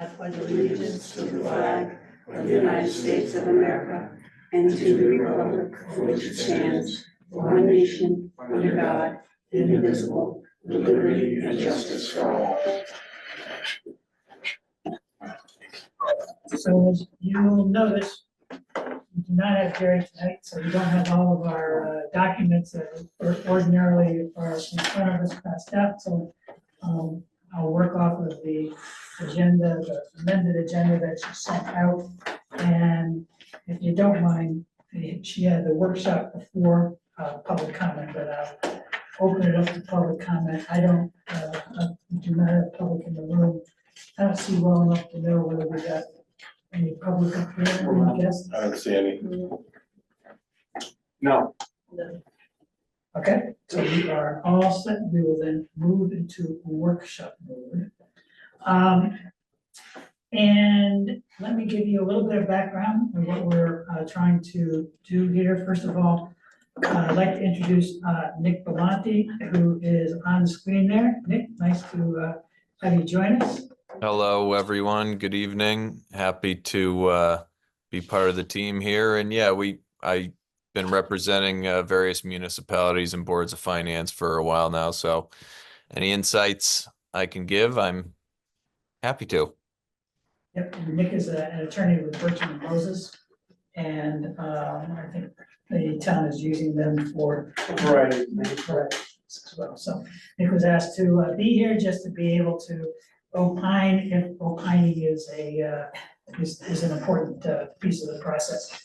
I pledge allegiance to the flag of the United States of America and to the republic for which it stands, one nation, under God, indivisible, with liberty and justice for all. So as you'll notice, we do not have Jerry tonight, so we don't have all of our documents that ordinarily are in front of us passed out. So I'll work off of the agenda, the amended agenda that she sent out. And if you don't mind, she had the workshop before public comment, but I'll open it up to public comment. I do not have public in the room. I don't see well enough to know whether we got any public up here, any guests. I don't see any. No. Okay, so we are all set. We will then move into workshop mode. And let me give you a little bit of background on what we're trying to do here. First of all, I'd like to introduce Nick Belmonte, who is on the screen there. Nick, nice to have you join us. Hello, everyone. Good evening. Happy to be part of the team here. And yeah, I've been representing various municipalities and boards of finance for a while now. So any insights I can give, I'm happy to. Yep, and Nick is an attorney with Burcham and Moses. And I think the town is using them for Right. as well. So Nick was asked to be here just to be able to opine if opining is an important piece of the process.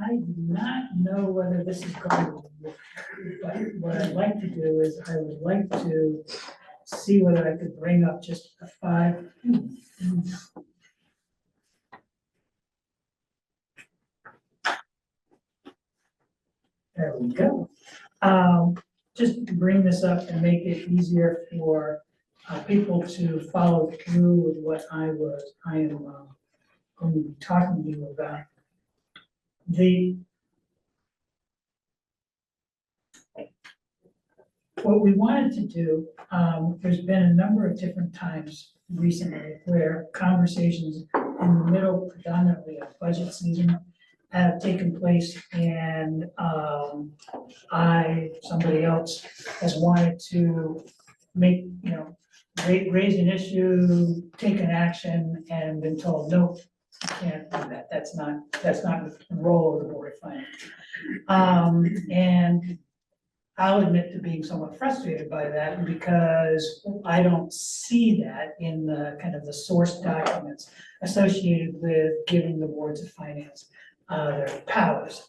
I do not know whether this is going to work, but what I'd like to do is I would like to see whether I could bring up just a 5. There we go. Just to bring this up and make it easier for people to follow through with what I am going to be talking to you about. What we wanted to do, there's been a number of different times recently where conversations in the middle predominantly of budget season have taken place, and somebody else has wanted to make, raise an issue, take an action, and been told, no, you can't do that. That's not the role of the Board of Finance. And I'll admit to being somewhat frustrated by that because I don't see that in the kind of the source documents associated with giving the boards of finance their powers.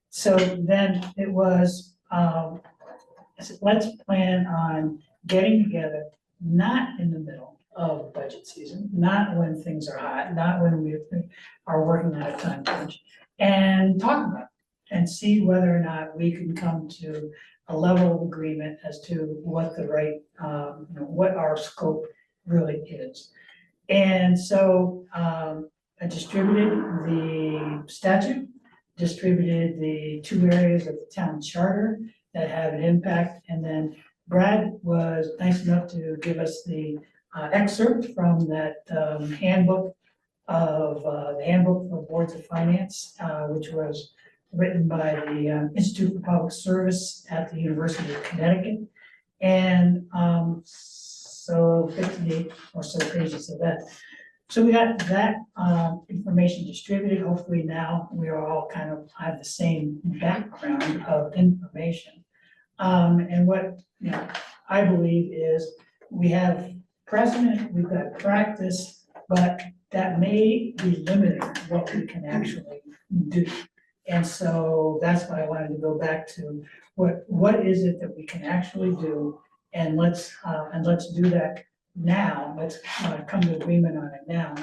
So then it was, let's plan on getting together, not in the middle of budget season, not when things are hot, not when we are working on a time crunch, and talk about it and see whether or not we can come to a level of agreement as to what the right, what our scope really is. And so I distributed the statute, distributed the 2 areas of the town charter that have an impact, and then Brad was nice enough to give us the excerpt from that handbook for boards of finance, which was written by the Institute for Public Service at the University of Connecticut. And so 58 or so pages of that. So we got that information distributed. Hopefully now we are all kind of have the same background of information. And what I believe is we have precedent, we've got practice, but that may be limiting what we can actually do. And so that's why I wanted to go back to what is it that we can actually do, and let's do that now. Let's come to agreement on it now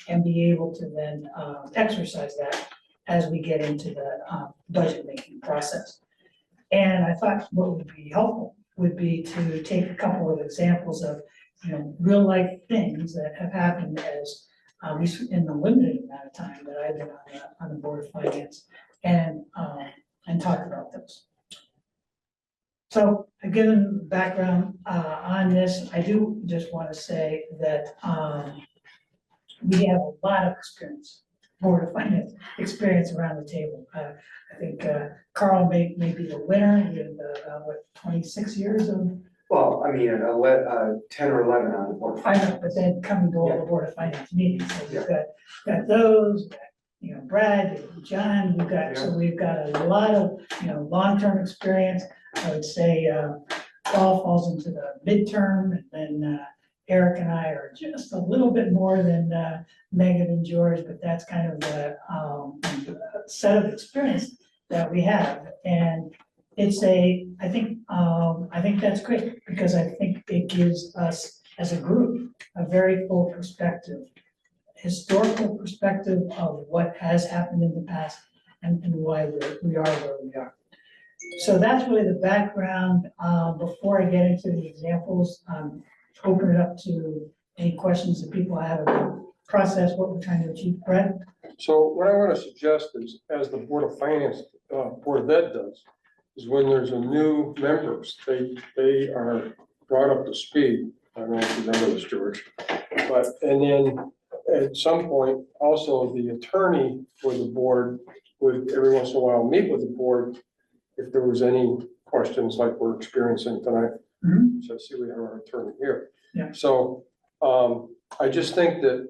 and be able to then exercise that as we get into the budget making process. And I thought what would be helpful would be to take a couple of examples of real life things that have happened as at least in the limited amount of time that I've been on the Board of Finance, and talk about those. So, given background on this, I do just want to say that we have a lot of experience, Board of Finance experience around the table. I think Carl may be a winner with what, 26 years of, Well, I mean, 10 or 11 on the board. I know, but then coming to all the Board of Finance meetings. So we've got those, Brad, John, we've got a lot of, long-term experience. I would say Paul falls into the midterm, and then Eric and I are just a little bit more than Megan and George, but that's kind of the set of experience that we have. And it's I think that's great, because I think it gives us as a group a very full perspective, historical perspective of what has happened in the past and why we are where we are. So that's really the background. Before I get into the examples, open it up to any questions that people have about the process, what we're trying to achieve. Brad? So what I want to suggest is, as the Board of Finance, Board of Ed does, is when there's a new members, they are brought up to speed. I don't know if you remember this, George. And then at some point, also the attorney for the board would every once in a while meet with the board if there was any questions like we're experiencing tonight. Mhm. So I see we have our attorney here. Yeah. So I just think that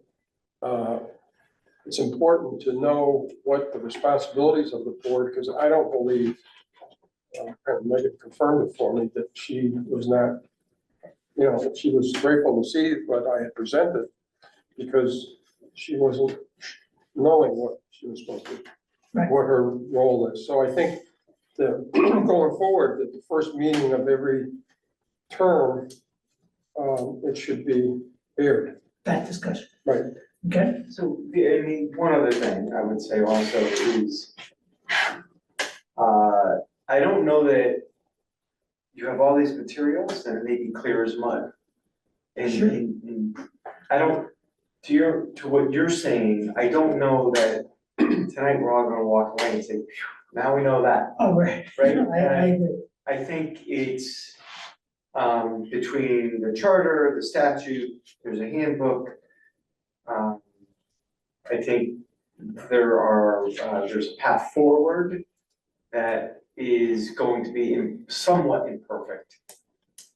it's important to know what the responsibilities of the board, because I don't believe, Megan confirmed it for me, that she was not, she was grateful to see what I had presented, because she wasn't knowing what she was supposed to, Right. what her role is. So I think that going forward, that the first meeting of every term, it should be aired. That discussion. Right. Okay. So, one other thing I would say also is, I don't know that you have all these materials and it may be clear as mud. And, Sure. and I don't, to what you're saying, I don't know that tonight we're all gonna walk away and say, "Phew, now we know that." Oh, right. Right. I agree. I think it's between the charter, the statute, there's a handbook. I think there's a path forward that is going to be somewhat imperfect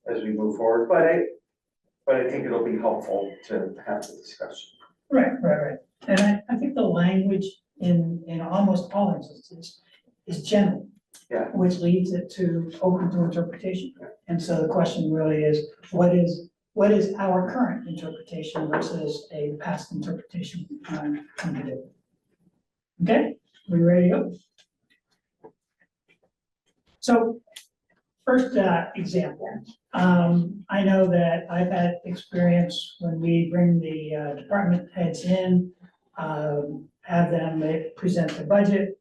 as we move forward, but I think it'll be helpful to have the discussion. Right. And I think the language in almost all instances is general. Yeah. Which leads it to open to interpretation. And so the question really is, what is our current interpretation versus a past interpretation come to do? Okay, we ready to go? So first example, I know that I've had experience when we bring the department heads in, have them present the budget.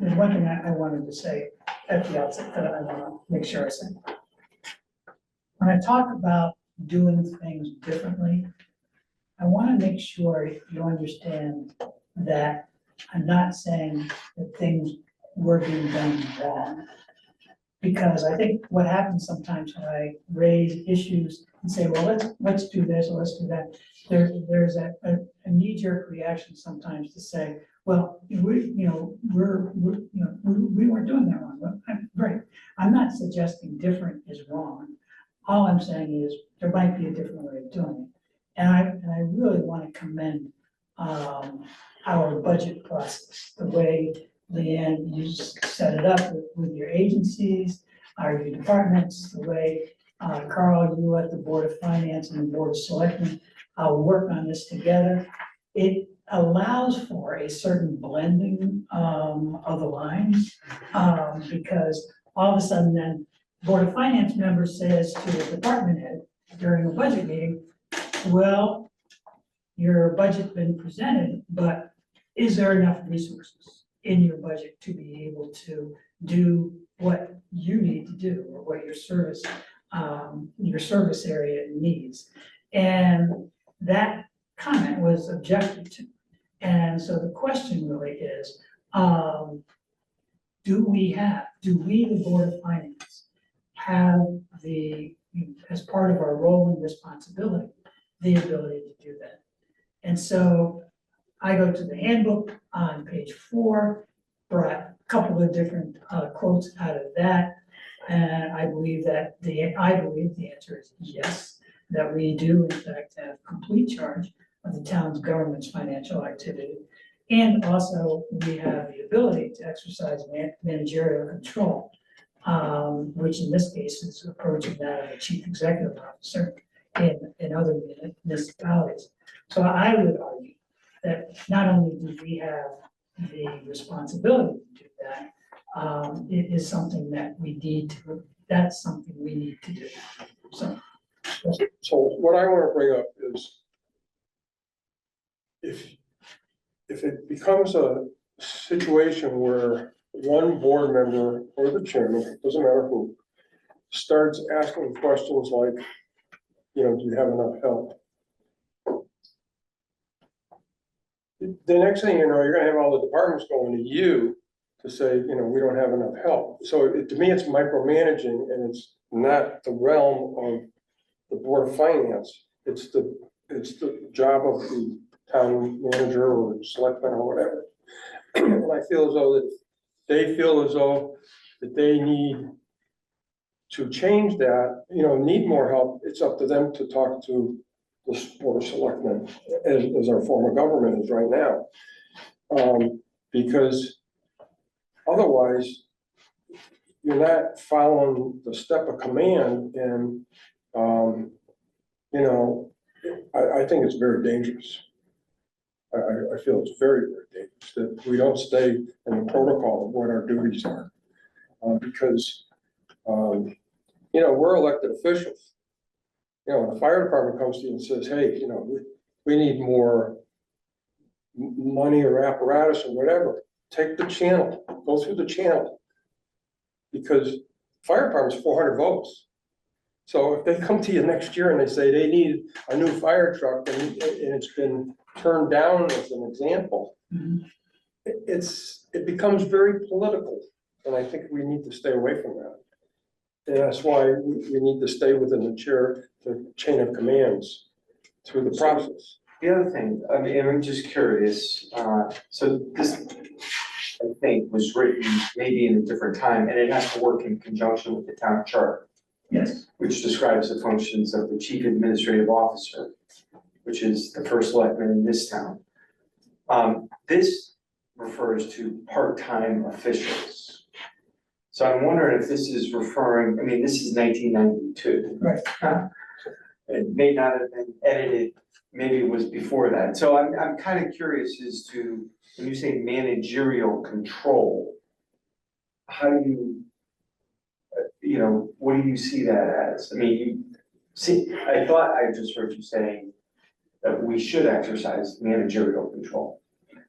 There's one thing I wanted to say at the outset that I want to make sure I say. When I talk about doing things differently, I want to make sure you understand that I'm not saying that things were being done wrong. Because I think what happens sometimes when I raise issues and say, well, let's do this or let's do that, there's a knee-jerk reaction sometimes to say, well, we weren't doing that wrong. Well, right. I'm not suggesting different is wrong. All I'm saying is there might be a different way of doing it. And I really want to commend our budget process, the way, Leanne, you set it up with your agencies, your departments, the way, Carl, you let the Board of Finance and the Board of Selectmen work on this together. It allows for a certain blending of the lines, because all of a sudden then Board of Finance member says to the department head during a budget meeting, well, your budget's been presented, but is there enough resources in your budget to be able to do what you need to do or what your service area needs? And that comment was objected to. And so the question really is, do we, the Board of Finance, have as part of our role and responsibility, the ability to do that? And so I go to the handbook on page 4, brought a couple of different quotes out of that. And I believe the answer is yes, that we do in fact have complete charge of the town's government's financial activity. And also we have the ability to exercise managerial control, which in this case is approaching that of a chief executive officer in other municipalities. So I would argue that not only do we have the responsibility to do that, it is something that that's something we need to do. So. So what I want to bring up is if it becomes a situation where one board member or the chairman, it doesn't matter who, starts asking questions like, do you have enough help? The next thing you know, you're gonna have all the departments going to you to say, we don't have enough help. So to me, it's micromanaging, and it's not the realm of the Board of Finance. It's the job of the town manager or selectman or whatever. And I feel as though that they need to change that, need more help. It's up to them to talk to the Board of Selectmen, as our form of government is right now. Because otherwise, you're not following the step of command, and I think it's very dangerous. I feel it's very, very dangerous that we don't stay in the protocol of what our duties are. Because we're elected officials. When the fire department comes to you and says, hey, we need more money or apparatus or whatever, take the channel, go through the channel. Because fire department's 400 votes. So if they come to you next year and they say they need a new fire truck and it's been turned down as an example, it becomes very political. And I think we need to stay away from that. And that's why we need to stay within the chain of commands through the process. The other thing, I'm just curious, so this, I think, was written maybe in a different time, and it has to work in conjunction with the town charter. Yes. Which describes the functions of the chief administrative officer, which is the first selectman in this town. This refers to part-time officials. So I'm wondering if this is referring, this is 1992. Right. It may not have been edited, maybe it was before that. So I'm kind of curious as to, when you say managerial control, how do you, what do you see that as? I thought I just heard you saying that we should exercise managerial control.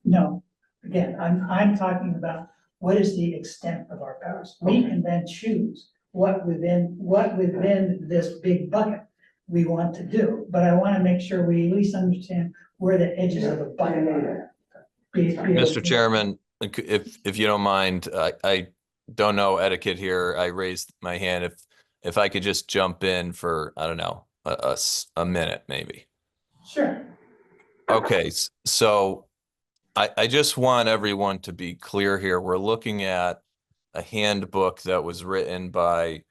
No, again, I'm talking about what is the extent of our powers. We can then choose what within this big bucket we want to do, but I want to make sure we at least understand where the edges of the bucket are. Mr. Chairman, if you don't mind, I don't know etiquette here. I raised my hand. If I could just jump in for, I don't know, a minute maybe. Sure. Okay, so I just want everyone to be clear here. We're looking at a handbook that was written by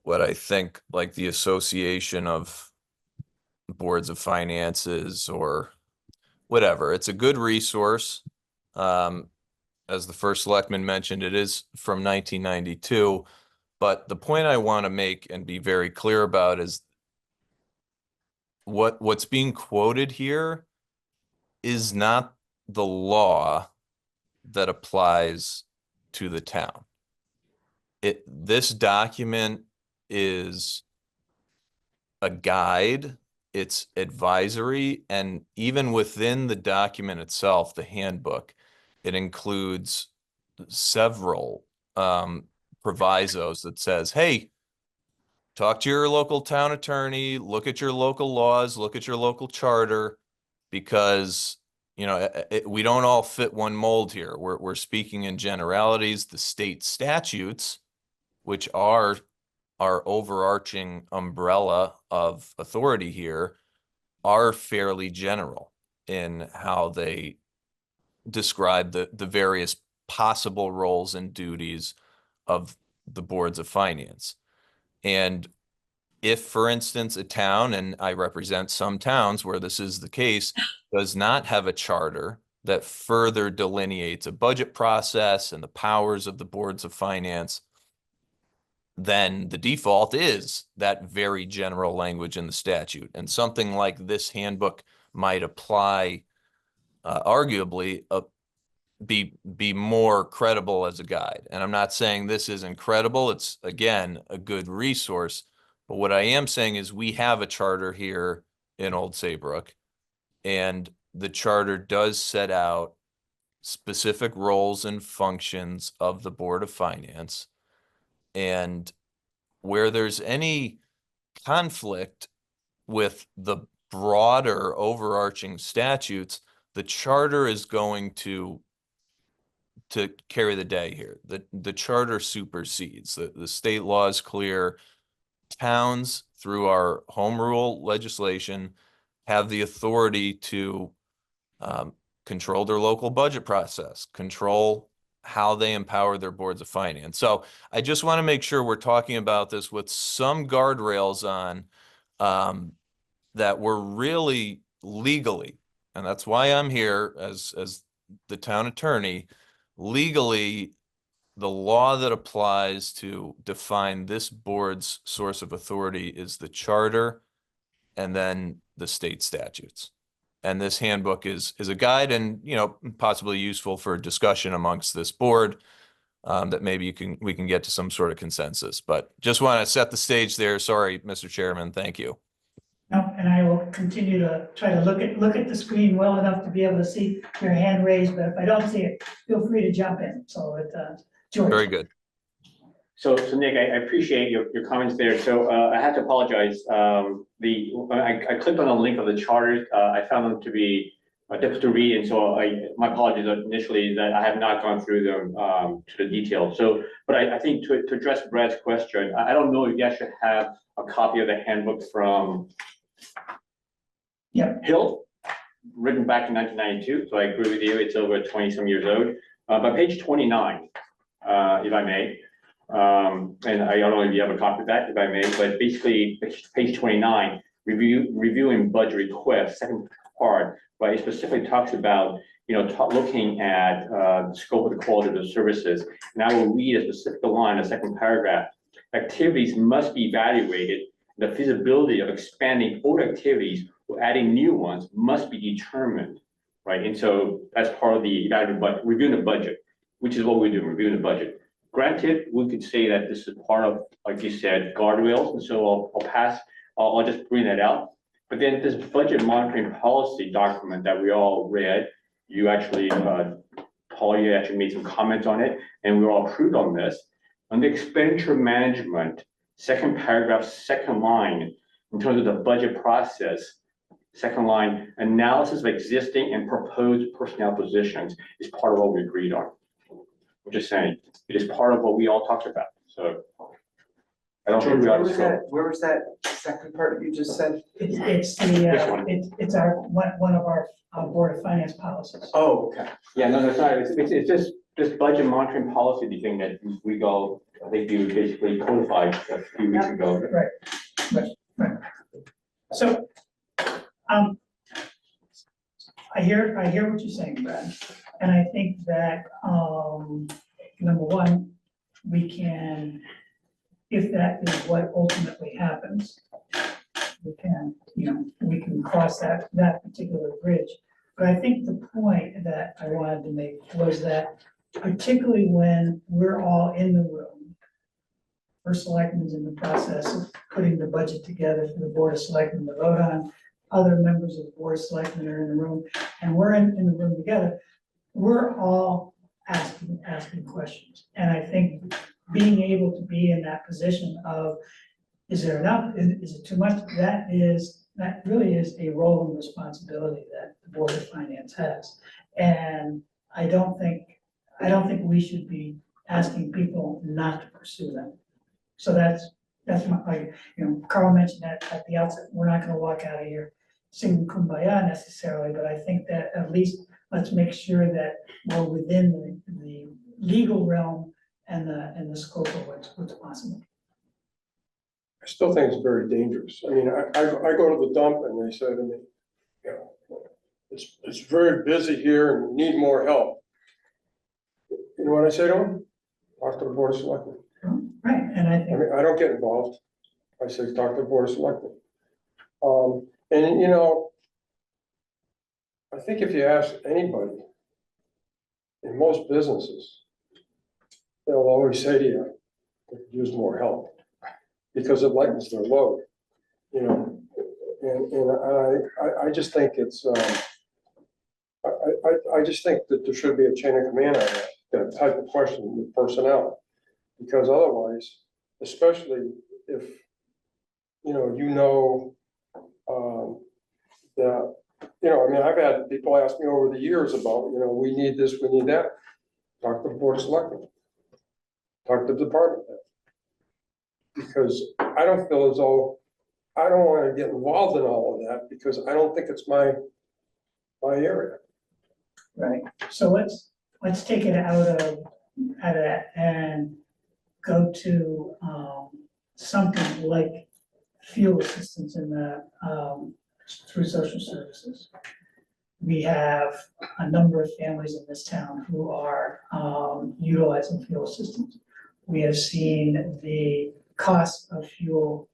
what I think like the Association of Boards of Finances or whatever. It's a good resource. As the first selectman mentioned, it is from 1992. But the point I want to make and be very clear about is what's being quoted here is not the law that applies to the town. This document is a guide, it's advisory, and even within the document itself, the handbook, it includes several provisos that says, hey, talk to your local town attorney, look at your local laws, look at your local charter, because you know, we don't all fit one mold here. We're speaking in generalities. The state statutes, which are our overarching umbrella of authority here, are fairly general in how they describe the various possible roles and duties of the boards of finance. And if, for instance, a town, and I represent some towns where this is the case, does not have a charter that further delineates a budget process and the powers of the boards of finance, then the default is that very general language in the statute. And something like this handbook might apply, arguably, be more credible as a guide. And I'm not saying this is incredible. It's, again, a good resource. But what I am saying is we have a charter here in Old Saybrook, and the charter does set out specific roles and functions of the Board of Finance. And where there's any conflict with the broader overarching statutes, the charter is going to carry the day here. The charter supersedes. The state law is clear. Towns, through our home rule legislation, have the authority to control their local budget process, control how they empower their boards of finance. So I just want to make sure we're talking about this with some guardrails on, that we're really legally, and that's why I'm here as the town attorney, legally, the law that applies to define this board's source of authority is the charter and then the state statutes. And this handbook is a guide and, you know, possibly useful for discussion amongst this board, that maybe we can get to some sort of consensus. But just want to set the stage there. Sorry, Mr. Chairman. Thank you. No, and I will continue to try to look at the screen well enough to be able to see your hand raised, but if I don't see it, feel free to jump in. So George. Very good. So Nick, I appreciate your comments there. So I have to apologize. I clicked on the link of the charters. I found them to be difficult to read, and so my apologies initially that I have not gone through them to the detail. So, but I think to address Brad's question, I don't know if you actually have a copy of the handbook from Hill, written back in 1992. So I agree with you; it's over 20-some years old. But page 29, if I may. And I don't know if you have a copy of that, if I may, but basically page 29, reviewing budget requests, second part, right, it specifically talks about, you know, looking at the scope of the quality of the services. And I will read a specific line, the second paragraph. Activities must be evaluated. The feasibility of expanding old activities or adding new ones must be determined, right? And so that's part of the reviewing the budget, which is what we do, reviewing the budget. Granted, we could say that this is part of, like you said, guardrails, and so I'll just bring that out. But then this budget monitoring policy document that we all read, you actually, Paul, you actually made some comments on it, and we all approved on this. On the expenditure management, second paragraph, second line, in terms of the budget process, second line, analysis of existing and proposed personnel positions is part of what we agreed on. I'm just saying, it is part of what we all talked about, so. I don't think we ought to. Where was that second part you just said? It's our one of our Board of Finance policies. Oh, okay. Yeah, no, it's not, it's just this budget monitoring policy thing that we go, I think you basically codified a few weeks ago. Right. So, I hear what you're saying, Brad, and I think that, number one, we can, if that is what ultimately happens, we can cross that particular bridge. But I think the point that I wanted to make was that particularly when we're all in the room, first selectmen's in the process of putting the budget together for the Board of Selectmen to vote on, other members of the Board of Selectmen are in the room, and we're in the room together, we're all asking questions. And I think being able to be in that position of, is there enough? Is it too much? That really is a role and responsibility that the Board of Finance Finance has. And I don't think we should be asking people not to pursue them. So that's my, Carl mentioned that at the outset, we're not gonna walk out of here singing kumbaya necessarily, but I think that at least let's make sure that we're within the legal realm and the scope of what's possible. I still think it's very dangerous. I mean, I go to the dump and they say to me, you know, it's very busy here and we need more help. You know what I say to them? Talk to the Board of Selectmen. Right, and I I think, mean, I don't get involved. I say, talk to the Board of Selectmen. And I think if you ask anybody in most businesses, they'll always say to you, they could use more help because it lightens their load, And I just think it's, I just think that there should be a chain of command on that type of question with personnel. Because otherwise, especially if, that, I mean, I've had people ask me over the years about, we need this, we need that. Talk to the Board of Selectmen. Talk to the department head. Because I don't feel as though, I don't want to get involved in all of that because I don't think it's my area. right, so let's take it out of that and go to, something like fuel assistance in the, through social services. We have a number of families in this town who are, utilizing fuel assistance. We have seen the cost of fuel,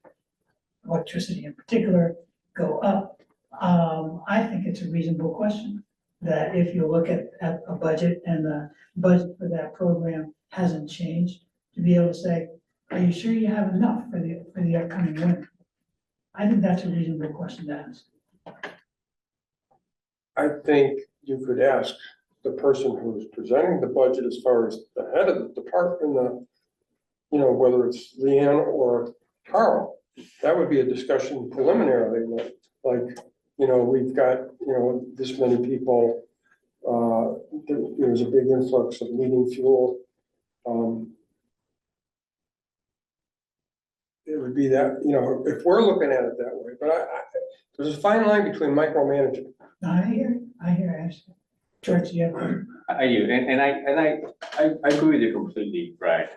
electricity in particular, go up. I think it's a reasonable question that if you look at a budget and the budget for that program hasn't changed, to be able to say, are you sure you have enough for the upcoming winter? I think that's a reasonable question to ask. I think you could ask the person who's presenting the budget as far as the head of the department, whether it's Leanne or Carl, that would be a discussion preliminarily, like, we've got, this many people, there's a big influx of needing fuel. It would be that, if we're looking at it that way, but there's a fine line between micromanaging. I hear, actually. George, you have. I do, and I agree with you completely, right?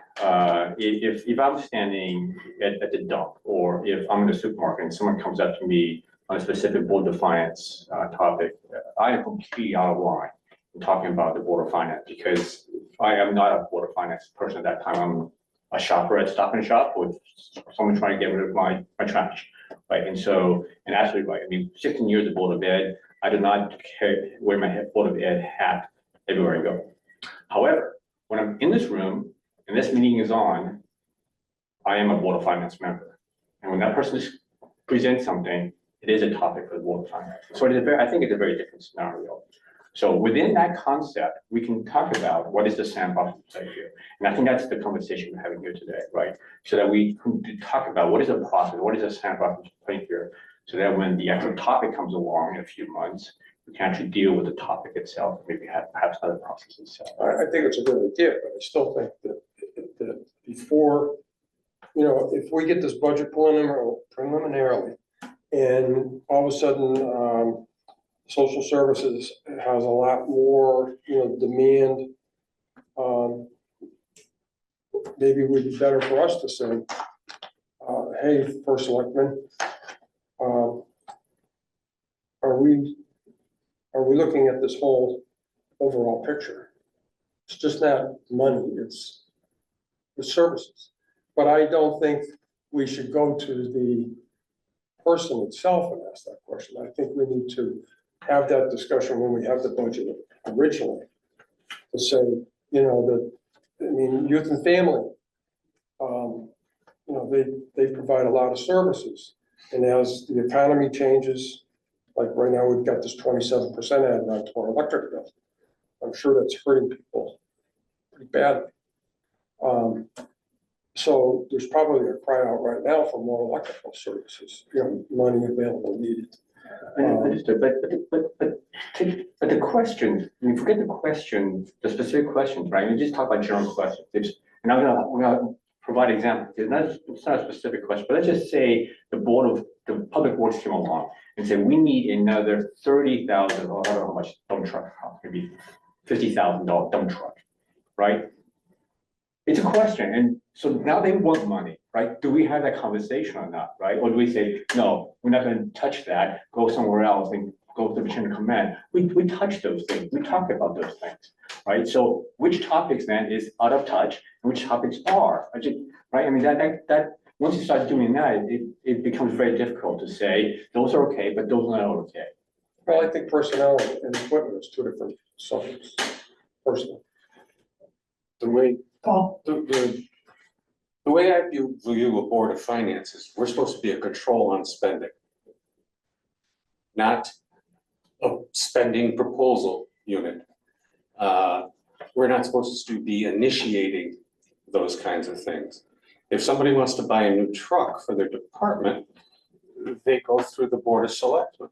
If I'm standing at the dump, or if I'm in the supermarket and someone comes up to me on a specific Board of Finance topic, I am completely out of line in talking about the Board of Finance, because I am not a Board of Finance person at that time. I'm a shopper at Stop and Shop with someone trying to get rid of my trash, right? And actually, right, I mean, 16 years of Board of Ed, I do not wear my Board of Ed hat everywhere I go. However, when I'm in this room and this meeting is on, I am a Board of Finance member. And when that person presents something, it is a topic for the Board of Finance. So I think it's a very different scenario. So within that concept, we can talk about what is the sandbox play here. And I think that's the conversation we're having here today, right? So that we can talk about what is the process, what is the sandbox play here, so that when the actual topic comes along in a few months, we can actually deal with the topic itself, maybe have perhaps other processes. I think it's a good idea, but I still think that before, if we get this budget preliminarily, and all of a sudden, social services has a lot more, demand, maybe it would be better for us to say, hey, First Selectman, are we looking at this whole overall picture? It's just not money, it's the services. But I don't think we should go to the person itself and ask that question. I think we need to have that discussion when we have the budget originally, to say, youth and family, they provide a lot of services. And as the economy changes, like right now, we've got this 27% added onto our electric bill. I'm sure that's hurting people pretty badly. So there's probably a cry out right now for more electrical services, money available needed. I understood, but the questions, we forget the questions, the specific questions, right? We just talk about general questions. And we're gonna provide examples. It's not a specific question, but let's just say the public works came along and said, we need another 30,000, or I don't know how much dump truck, maybe $50,000 dump truck, right? It's a question, and so now they want money, right? Do we have that conversation or not, right? Or do we say, no, we're not gonna touch that, go somewhere else and go through the chain of command? We touch those things, we talk about those things, right? So which topics then is out of touch, and which topics are, right? I mean, that, once you start doing that, it becomes very difficult to say, those are okay, but those are not okay. Well, I think personnel and equipment is two different subjects, personally. The way, Paul, the way I view a board of finances, we're supposed to be a control on spending. Not a spending proposal unit. We're not supposed to be initiating those kinds of things. If somebody wants to buy a new truck for their department, they go through the board of selectmen.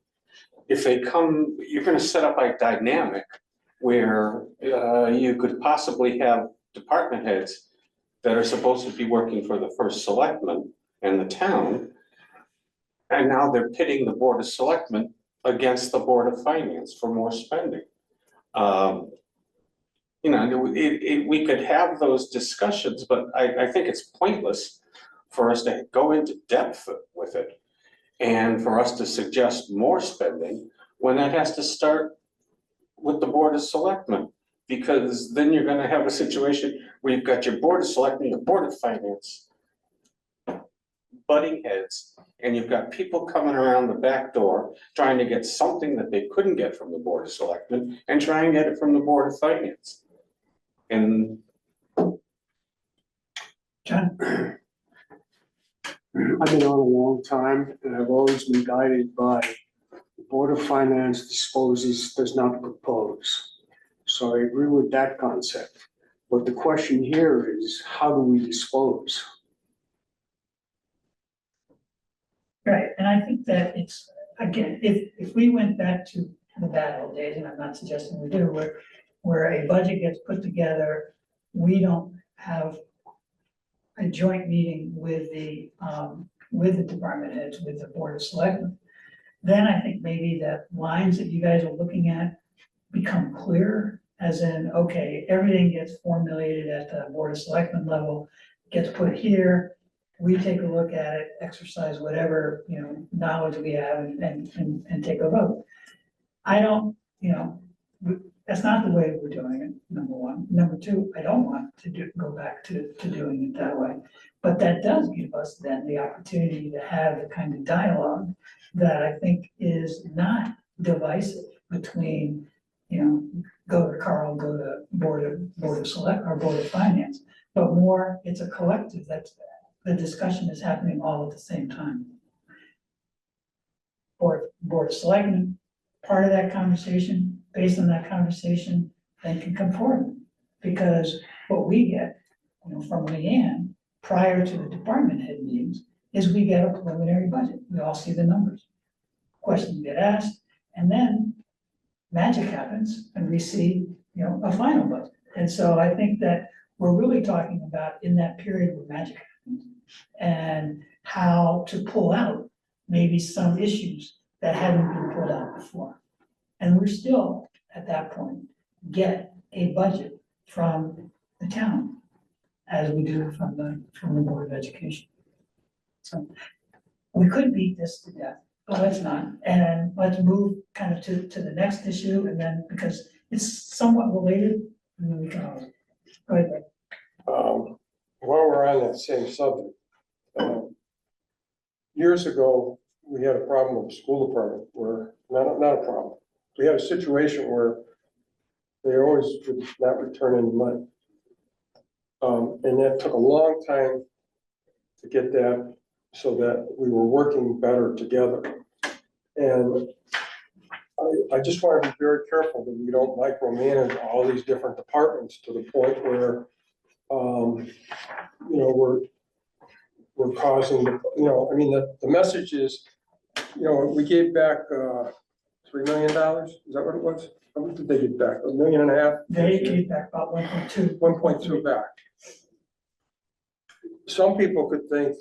If they come, you're gonna set up a dynamic where you could possibly have department heads that are supposed to be working for the first selectman and the town. And now they're pitting the board of selectmen against the board of finance for more spending. You know, we could have those discussions, but I think it's pointless for us to go into depth with it and for us to suggest more spending when that has to start with the board of selectmen. Because then you're gonna have a situation where you've got your board of selectmen, your board of finance, butting heads, and you've got people coming around the back door trying to get something that they couldn't get from the board of selectmen and try and get it from the board of finance. And John, I've been on a long time and I've always been guided by the Board of Finance disposes, does not propose. So I agree with that concept. But the question here is, how do we dispose? right, and I think that it's, again, if we went back to the bad old days, and I'm not suggesting we do, where a budget gets put together, we don't have a joint meeting with the department heads, with the board of selectmen, then I think maybe the lines that you guys are looking at become clearer, as in, okay, everything gets formulated at the board of selectmen level, gets put here, we take a look at it, exercise whatever, knowledge we have and take a vote. I don't, that's not the way we're doing it, number one. Number two, I don't want to go back to doing it that way. But that does give us then the opportunity to have the kind of dialogue that I think is not divisive between, go to Carl, go to board of select or board of finance, but more, it's a collective, that's the discussion is happening all at the same time. Board of selectmen, part of that conversation, based on that conversation, then can come forward. Because what we get, from Leanne, prior to the department head meetings, is we get a preliminary budget. We all see the numbers. Questions get asked, and then magic happens, and we see, a final budget. And so I think that we're really talking about in that period where magic happens, and how to pull out maybe some issues that hadn't been pulled out before. And we're still, at that point, get a budget from the town, as we do from the Board of Education. So we could beat this to death, but let's not. And let's move kind of to the next issue, and then, because it's somewhat related, and then we can always, go ahead, Rick. While we're on that same subject, years ago, we had a problem with the school department where, not a problem. We had a situation where they always would not return any money. And that took a long time to get that so that we were working better together. And I just want to be very careful that we don't micromanage all these different departments to the point where, we're causing, the message is you know, we gave back, $3 million, is that what it was? How much did they get back, $1.5 million? They gave back about 1.2. 1.2 back. Some people could think,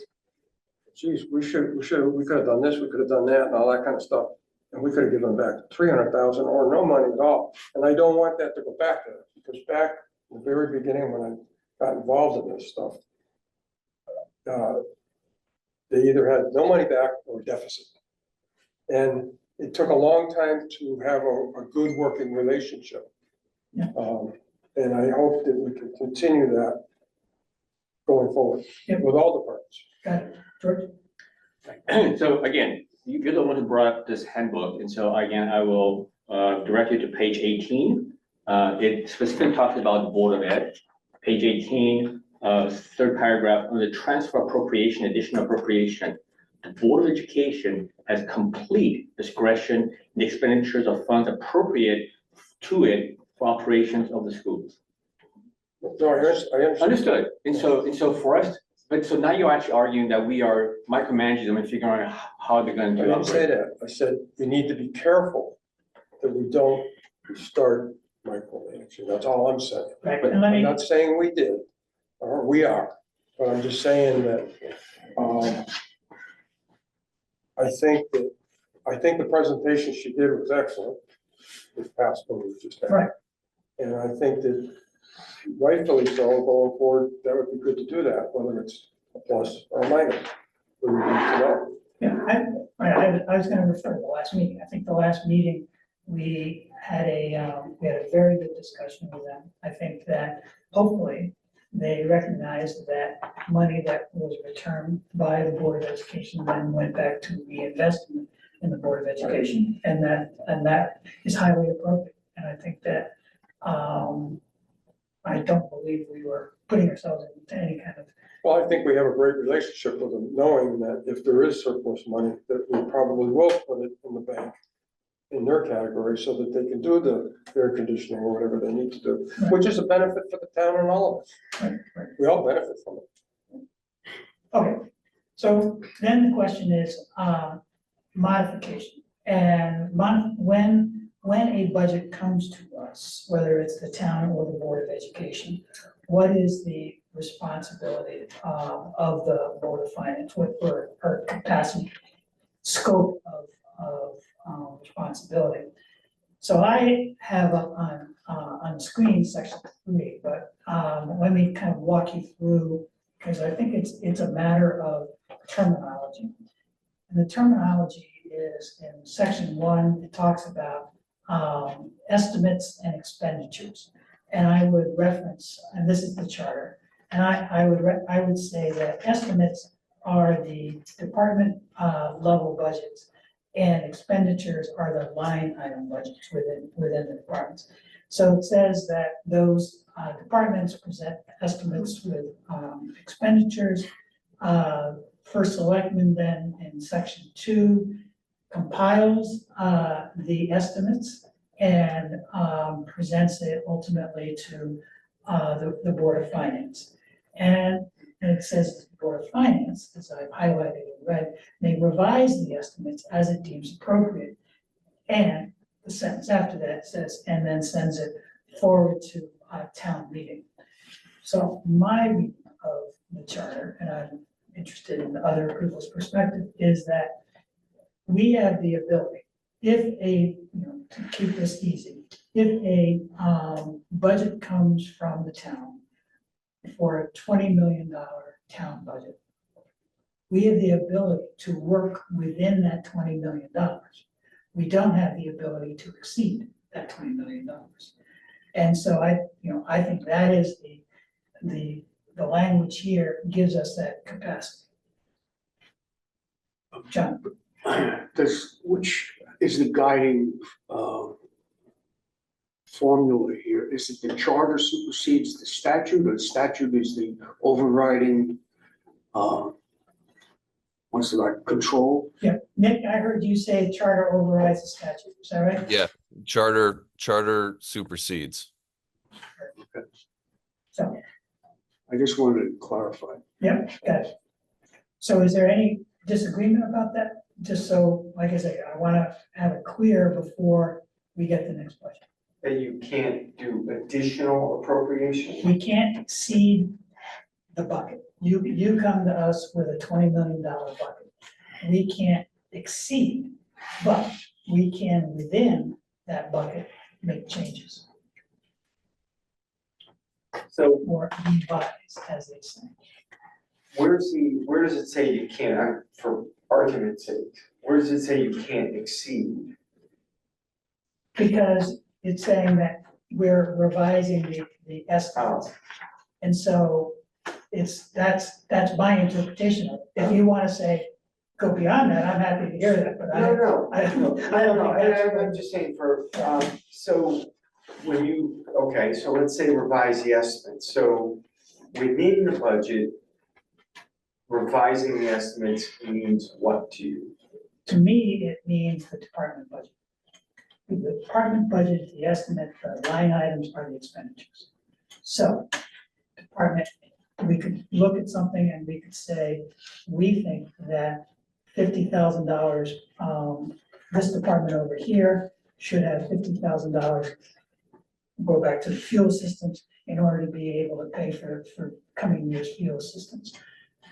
geez, we could have done this, we could have done that, and all that kind of stuff. And we could have given back 300,000 or no money at all. And I don't want that to go back to us, because back in the very beginning, when I got involved in this stuff, they either had no money back or deficit. And it took a long time to have a good working relationship. Yeah. And I hope that we can continue that going forward Yep. with all departments. Got it. George? So again, you're the one who brought up this handbook, and so again, I will direct you to page 18. It specifically talks about the Board of Ed. Page 18, third paragraph, on the transfer appropriation, additional appropriation. The Board of Education has complete discretion in the expenditures of funds appropriate to it for operations of the schools. No, I understand. Understood. And so for us, but so now you're actually arguing that we are micromanaging them and figuring out how they're going I to didn't say operate. that. I said we need to be careful that we don't start micromanaging. That's all I'm saying. Right, But and let I'm me, not saying we did, or we are, but I'm just saying that, I think the presentation she did was excellent, this past one we just had. Right. And I think that rightfully so, going forward, that would be good to do that, whether it's a plus or a minus. We would need to know. yeah, I was gonna refer to the last meeting. I think the last meeting, we had a very good discussion with them. I think that hopefully they recognized that money that was returned by the Board of Education then went back to reinvestment in the Board of Education. And that is highly appropriate. And I think that, I don't believe we were putting ourselves into any kind of, Well, I think we have a great relationship with them, knowing that if there is surplus money, that we probably will put it in the bank in their category so that they can do the air conditioning or whatever they need to do, which is a benefit for the town and all of us. right. We all benefit from it. Okay, so then the question is, modification. And when a budget comes to us, whether it's the town or the Board of Education, what is the responsibility of the Board of Finance, what or capacity, scope of responsibility? So I have up on the screen section 3, but let me kind of walk you through, because I think it's a matter of terminology. And the terminology is in section 1, it talks about estimates and expenditures. And I would reference, and this is the charter, and I would say that estimates are the department level budgets, and expenditures are the line item budgets within the departments. So it says that those departments present estimates with expenditures. First selectman then in section 2 compiles the estimates and presents it ultimately to the Board of Finance. And it says the Board of Finance, as I've highlighted in red, may revise the estimates as it deems appropriate. And the sentence after that says, and then sends it forward to a town meeting. So my reading of the charter, and I'm interested in other people's perspective, is that we have the ability, to keep this easy, if a budget comes from the town for a $20 million town budget, we have the ability to work within that $20 million. We don't have the ability to exceed that $20 million. And so I think that is the language here gives us that capacity. John? Which is the guiding formula here? Is it the charter supersedes the statute, or the statute is the overriding, what's the right, control? Yeah, Nick, I heard you say charter overrides the statute, is that right? Yeah, charter supersedes. So, I just wanted to clarify. yeah, got it. So is there any disagreement about that, just so, like I say, I wanna have it clear before we get the next budget. That you can't do additional appropriation? We can't exceed the bucket. You come to us with a $20 million bucket. We can't exceed, but we can, within that bucket, make changes So or revise, as they say. where does it say you can't, for argument's sake, where does it say you can't exceed? Because it's saying that we're revising the estimates. And so that's my interpretation of it. If you wanna say, go beyond that, I'm happy to hear that, but No, I don't think that's- I'm just saying so when you, okay, so let's say revise the estimate, so within the budget, revising the estimates means what to you? To me, it means the department budget. The department budget is the estimate, the line items are the expenditures. So, department, we could look at something and we could say, we think that $50,000, this department over here should have $50,000, go back to the fuel systems in order to be able to pay for coming year's fuel systems.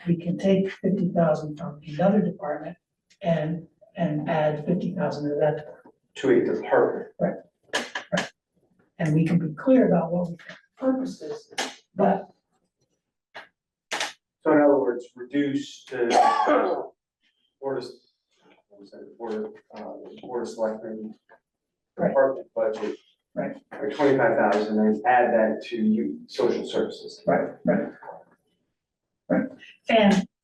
We can take 50,000 from another department and add 50,000 to that department. To a department, And we can be clear about what we think the purpose is, but so in other words, reduce the board of, what was that, board of selectmen Right. department budget. Right. Or 25,000 and add that to you, social services. Right.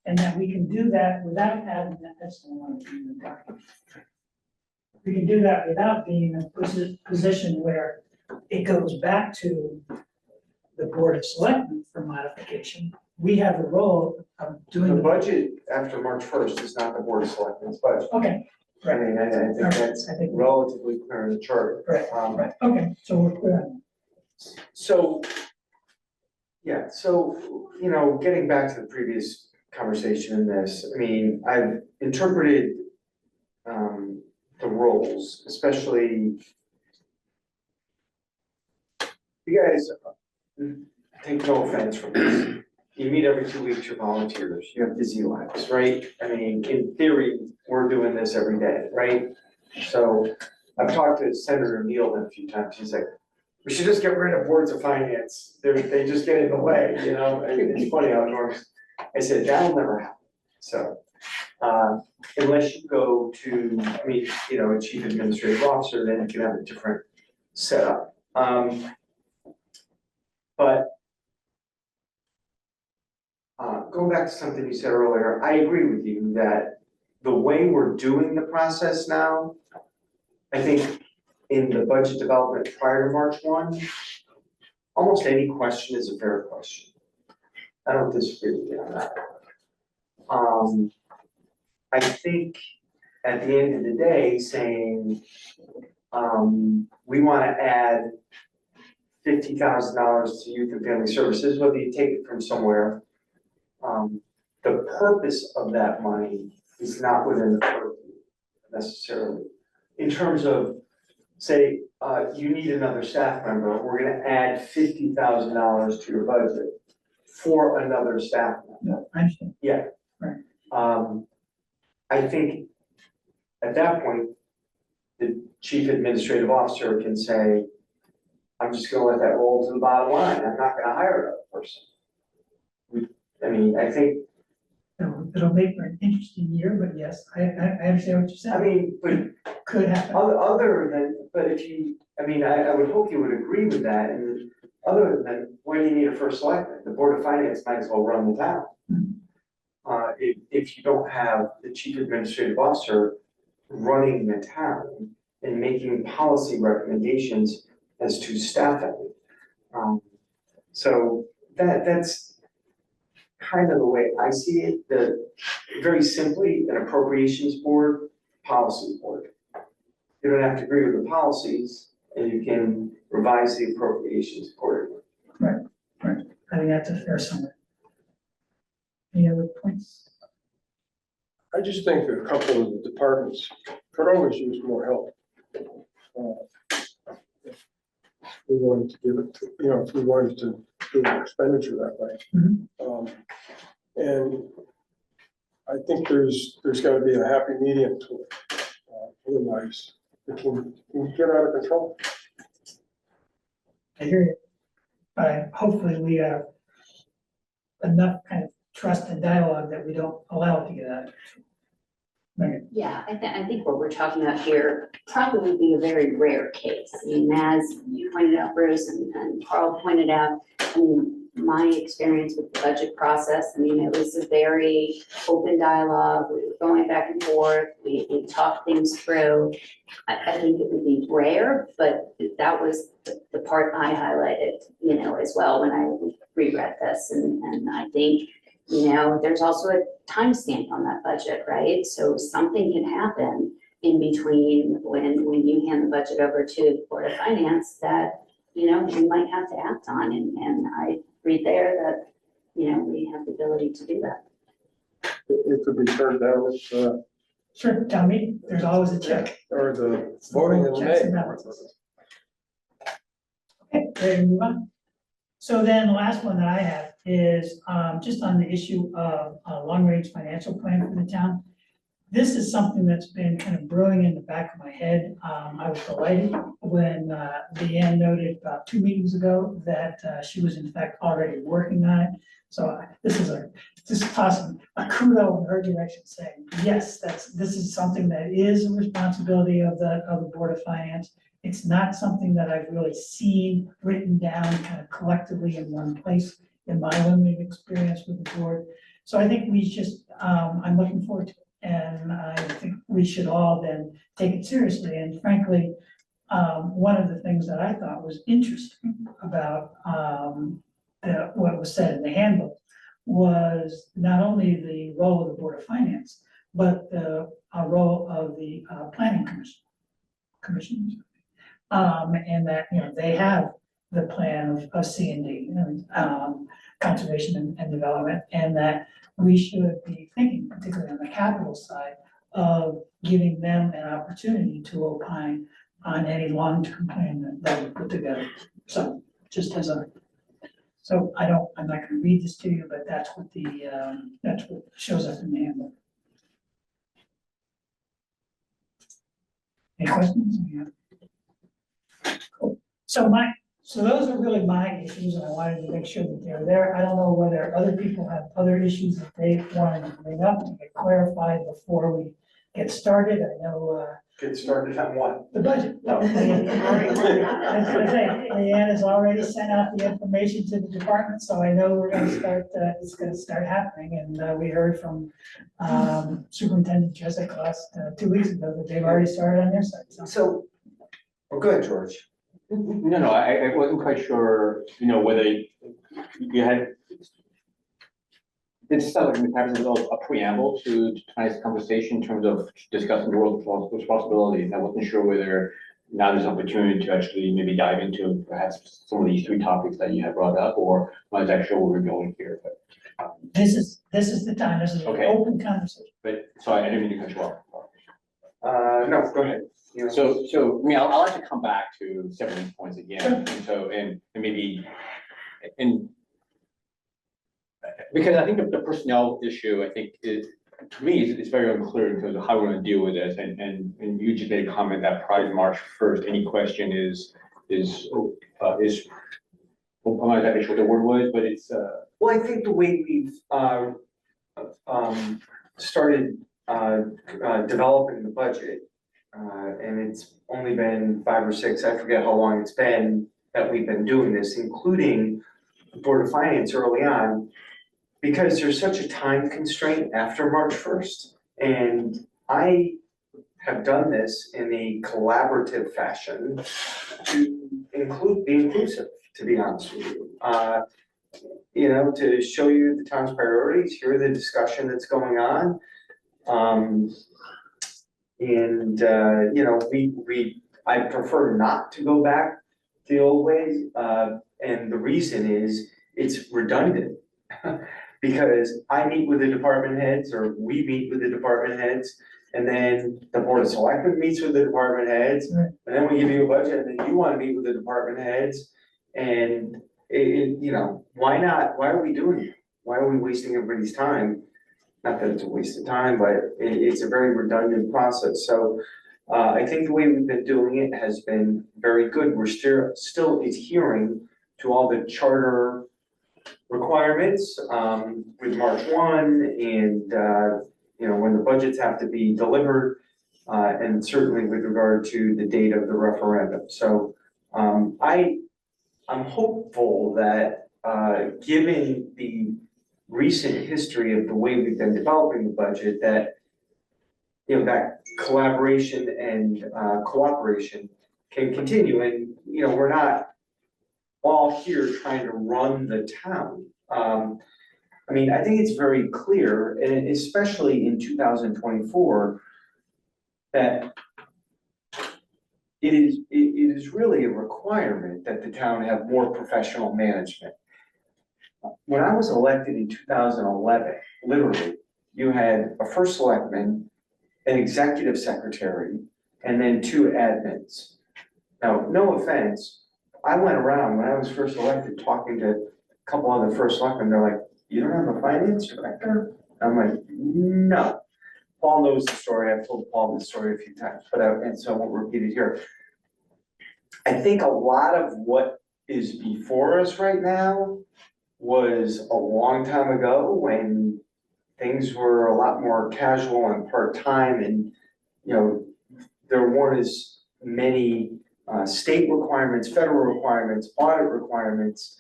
And that we can do that without having that, that's the one in the document. We can do that without being in a position where it goes back to the Board of Selectmen for modification. We have a role of doing The the. budget after March 1st is not the board of selectmen's budget. Okay, I mean, I think that's I think- relatively clear in the chart. right, okay, so we're clear on So, yeah, so, getting back to the previous conversation in this, I mean, I've interpreted the roles, especially you guys, take no offense from this. You meet every 2 weeks, you're volunteers, you have busy lives, right? I mean, in theory, we're doing this every day, right? So I've talked to Senator Neal a few times, he's like, we should just get rid of boards of finance, they just get in the way, and it's funny how Norm's, I said, that'll never happen. So, unless you go to, a chief administrative officer, then you can have a different setup. But going back to something you said earlier, I agree with you that the way we're doing the process now, I think in the budget development prior to March 1, almost any question is a fair question. I don't disagree with you on that. I think at the end of the day, saying we want to add $50,000 to youth and family services, whether you take it from somewhere, the purpose of that money is not within the purview necessarily. In terms of, say, you need another staff member, we're gonna add $50,000 to your budget for another staff member. No, I understand. Yeah. Right. I think at that point, the chief administrative officer can say, I'm just gonna let that roll to the bottom line, I'm not gonna hire another person. I think, It'll make for an interesting year, but yes, I understand what you're saying. but Could happen. other than, but if you, I would hope you would agree with that, and other than, when do you need a first selectman? The Board of Finance might as well run the town. If you don't have the chief administrative officer running the town and making policy recommendations as to staffing. So that's kind of the way I see it, very simply, an appropriations board, policy board. You don't have to agree with the policies, and you can revise the appropriations accordingly. Right. I think that's a fair summary. Any other points? I just think a couple of the departments could always use more help. If we wanted to give it, if we wanted to do an expenditure that way. And I think there's got to be a happy medium to it. Otherwise, it can get out of control. I hear you. But hopefully we have enough kind of trust and dialogue that we don't allow it to get out of control. Megan? Yeah, I think what we're talking about here probably would be a very rare case. I mean, as you pointed out, Bruce, and Carl pointed out, I mean, my experience with the budget process, I mean, it was a very open dialogue. We were going back and forth. We talked things through. I think it would be rare, but that was the part I highlighted, as well when I reread this. And I think, there's also a timestamp on that budget, right? So something can happen in between when you hand the budget over to the Board of Finance that, you might have to act on. And I read there that, we have the ability to do that. It could be turned down if, Sure, tell me, there's always a check. or the voting in Checks and May. balances. Okay, ready to move on? So then the last one that I have is just on the issue of a long-range financial plan for the town. This is something that's been kind of brewing in the back of my head. I was delighted when Leanne noted about 2 meetings ago that she was in fact already working on it. So this is possibly a kudo in her direction saying, yes, this is something that is a responsibility of the Board of Finance. It's not something that I've really seen written down kind of collectively in one place in my limited experience with the board. So I think we just, I'm looking forward to it. And I think we should all then take it seriously. And frankly, one of the things that I thought was interesting about what was said in the handbook was not only the role of the Board of Finance, but the role of the Planning Commission. And that, they have the plan of C&D and conservation and development, and that we should be thinking, particularly on the capital side, of giving them an opportunity to opine on any long-term plan that we put together. So just as so I'm not gonna read this to you, but that's what shows up in the handbook. Any questions? Yeah. Cool. So those are really my issues, and I wanted to make sure that they're there. I don't know whether other people have other issues that they wanted to bring up to get clarified before we get started. I know, Get started on what? the budget. No. I was gonna say, Leanne has already sent out the information to the department, so I know we're gonna start, it's gonna start happening. And we heard from Superintendent Jessica last 2 weeks ago that they've already started on their side. So, well, go ahead, George. No, I wasn't quite sure, whether you had. It sounds like perhaps it was a preamble to tonight's conversation in terms of discussing the world's responsibilities. I wasn't sure whether now there's opportunity to actually maybe dive into perhaps some of these 3 topics that you had brought up, or was actually where we're going here, but. This is the time, this is an Okay. open conversation. But, sorry, I didn't mean to cut you off. No, go ahead. So, I'll like to come back to several of these points again, and maybe, because I think the personnel issue, I think is, to me, is very unclear in terms of how we're gonna deal with this, and you just made a comment that prior to March 1st, any question is, I'm not exactly sure what the word was, but it's, Well, I think the way we've started developing the budget, and it's only been 5 or 6, I forget how long it's been that we've been doing this, including the Board of Finance early on, because there's such a time constraint after March 1st. And I have done this in a collaborative fashion to be inclusive, to be honest with you. To show you the town's priorities, hear the discussion that's going on. I prefer not to go back the old ways, and the reason is it's redundant. Because I meet with the department heads, or we meet with the department heads, and then the board of selectmen meets with the department heads, Right. and then we give you a budget, and then you wanna meet with the department heads, and you know, why not, why are we doing it? Why are we wasting everybody's time? Not that it's a waste of time, but it's a very redundant process, so I think the way we've been doing it has been very good. We're still adhering to all the charter requirements, with March 1 and, you know, when the budgets have to be delivered, and certainly with regard to the date of the referendum. So, I'm hopeful that, given the recent history of the way we've been developing the budget, that, you know, that collaboration and, cooperation can continue. And, you know, we're not all here trying to run the town. I mean, I think it's very clear, and especially in 2024, that it is really a requirement that the town have more professional management. When I was elected in 2011, literally, you had a first selectman, an executive secretary, and then 2 admins. Now, no offense, I went around when I was first elected, talking to a couple other first selectmen, they're like, you don't have a finance director? I'm like, no. Paul knows the story, I've told Paul this story a few times, and so I won't repeat it here. I think a lot of what is before us right now was a long time ago, when things were a lot more casual and part-time, and, you know, there weren't as many state requirements, federal requirements, audit requirements.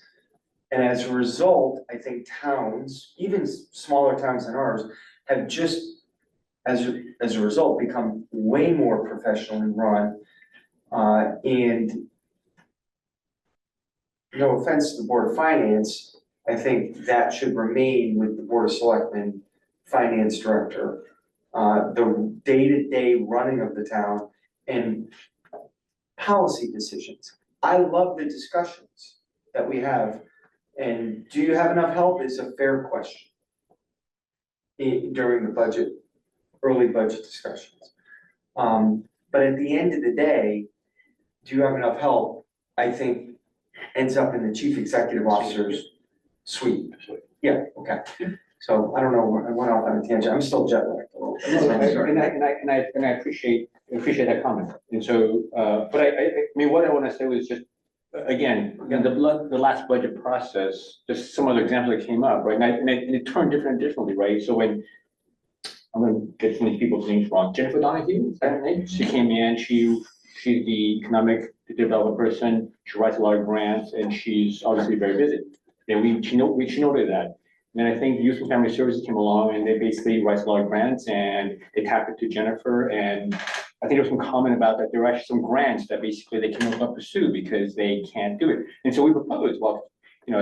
And as a result, I think towns, even smaller towns than ours, have just, as a result, become way more professionally run. And no offense to the Board of Finance, I think that should remain with the Board of Selectmen, Finance Director. The day-to-day running of the town and policy decisions. I love the discussions that we have, and do you have enough help is a fair question during the early budget discussions. But at the end of the day, do you have enough help, I think ends up in the chief executive officer's suite. Yeah, okay. So I don't know, I went off on a tangent, I'm still jet lagged a little bit. So I'm sorry. And I appreciate that comment. And so, but I mean, what I want to say was just, again, the last budget process, just some other examples that came up, right? And it turned differently, right? So when, I'm gonna get some of these people's names wrong, Jennifer Donahue, is that her name? She came in, she's the economic development person, she writes a lot of grants, and she's obviously very busy. And she noted that. And I think Youth and Family Services came along, and they basically write a lot of grants, and they tapped it to Jennifer, and I think there was some comment about that there were actually some grants that basically they cannot pursue because they can't do it. And so we proposed, well, you know,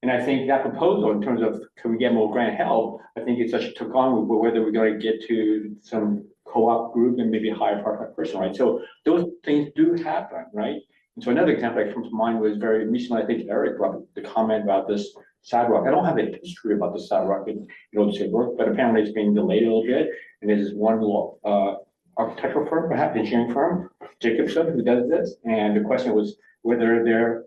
and I think that proposal in terms of can we get more grant help, I think it's actually took on whether we're going to get to some co-op group and maybe hire a part-time person, right? So those things do happen, right? And so another example that comes to mind was very recently, I think Eric brought the comment about this Saybrook. I don't have a history about the Saybrook in Old Saybrook, but apparently it's been delayed a little bit. And there's one architectural firm, perhaps engineering firm, Jacobson, who does this. And the question was whether they're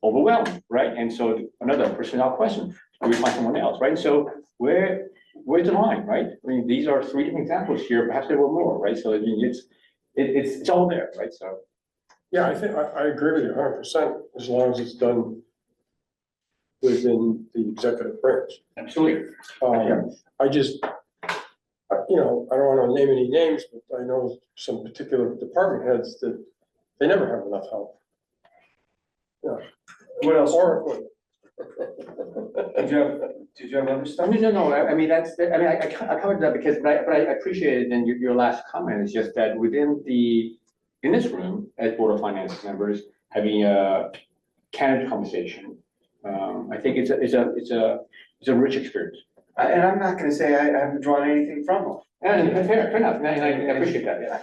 overwhelmed, right? And so another personnel question, do we find someone else, right? So where's the line, right? I mean, these are 3 different examples here, perhaps there were more, right? So I mean, it's all there, right? So. Yeah, I think I agree with you 100%, as long as it's done within the executive branch. Absolutely. I just, you know, I don't want to name any names, but I know some particular department heads that they never have enough help. Yeah. What else? Or Did you have other stuff? No, I mean, I covered that because, but I appreciate it, and your last comment is just that in this room, as Board of Finance members, having a candid conversation, I think it's a rich experience. And I'm not gonna say I haven't drawn anything from them. And fair enough, and I appreciate that, yeah.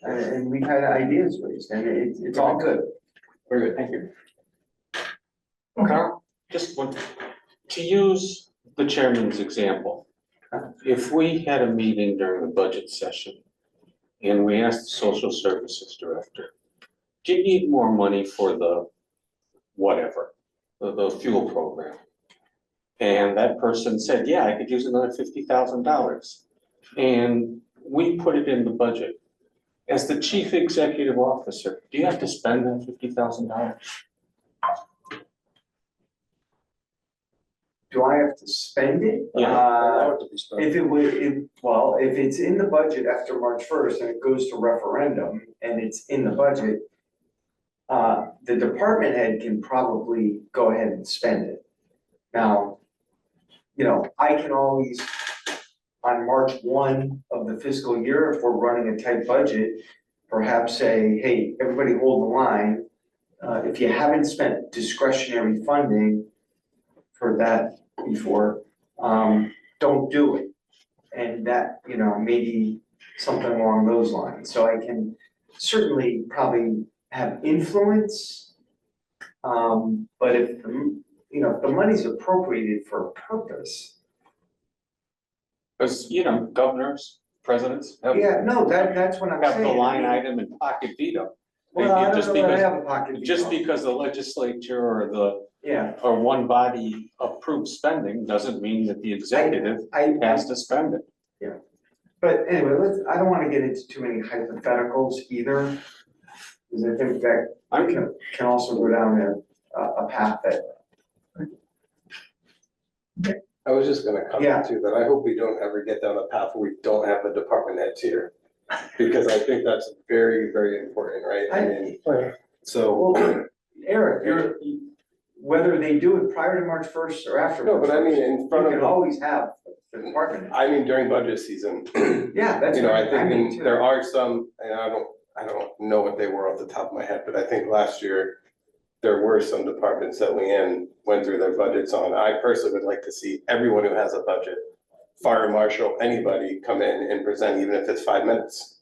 And we've had ideas raised, and it's all good. Very good, thank you. Carl, just want to use the chairman's example. If we had a meeting during the budget session and we asked the social services director, do you need more money for the whatever, the fuel program? And that person said, yeah, I could use another $50,000. And we put it in the budget. As the chief executive officer, do you have to spend that $50,000? Do I have to spend it? Yeah. Allow it to be spent. If it would, if it's in the budget after March first and it goes to referendum and it's in the budget, the department head can probably go ahead and spend it. Now, you know, I can always, on March 1 of the fiscal year, if we're running a tight budget, perhaps say, hey, everybody hold the line. If you haven't spent discretionary funding for that before, don't do it. And that, you know, maybe something along those lines. So I can certainly probably have influence. But if, you know, if the money's appropriated for a purpose. Because, you know, governors, presidents have Yeah, no, that's what I'm saying. the line item and pocket veto. Well, I Just don't know that I because- have a pocket veto. Just because the legislature or Yeah, one body approves spending doesn't mean that the executive I, has to spend it. but anyway, I don't wanna get into too many hypotheticals either. Cause I think that can also go down a path that, I was just gonna Yeah. comment too, that I hope we don't ever get down a path where we don't have the department heads here. Because I think that's very, very important, right? I mean, so, well, Eric, whether they do it prior to March first or after. no, March but I mean, 1st, in front You of, can always have the department head. I mean, during budget season. Yeah, that's. You know, I what mean think too. there are some, and I don't know what they were off the top of my head, but I think last year there were some departments that Leanne went through their budgets on. I personally would like to see everyone who has a budget, fire marshal, anybody come in and present, even if it's 5 minutes.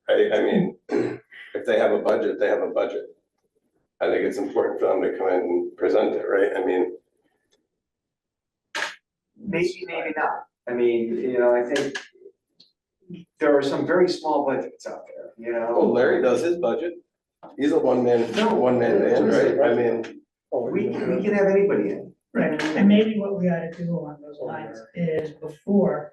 Right? I mean, if they have a budget, they have a budget. I think it's important for them to come in and present it, right? I mean, Maybe, maybe not. I mean, you know, I think there are some very small budgets out there, you know? oh, Larry does his budget. He's a one-man band, right? I mean, We can have anybody in. Right, and maybe what we ought to do along those lines is before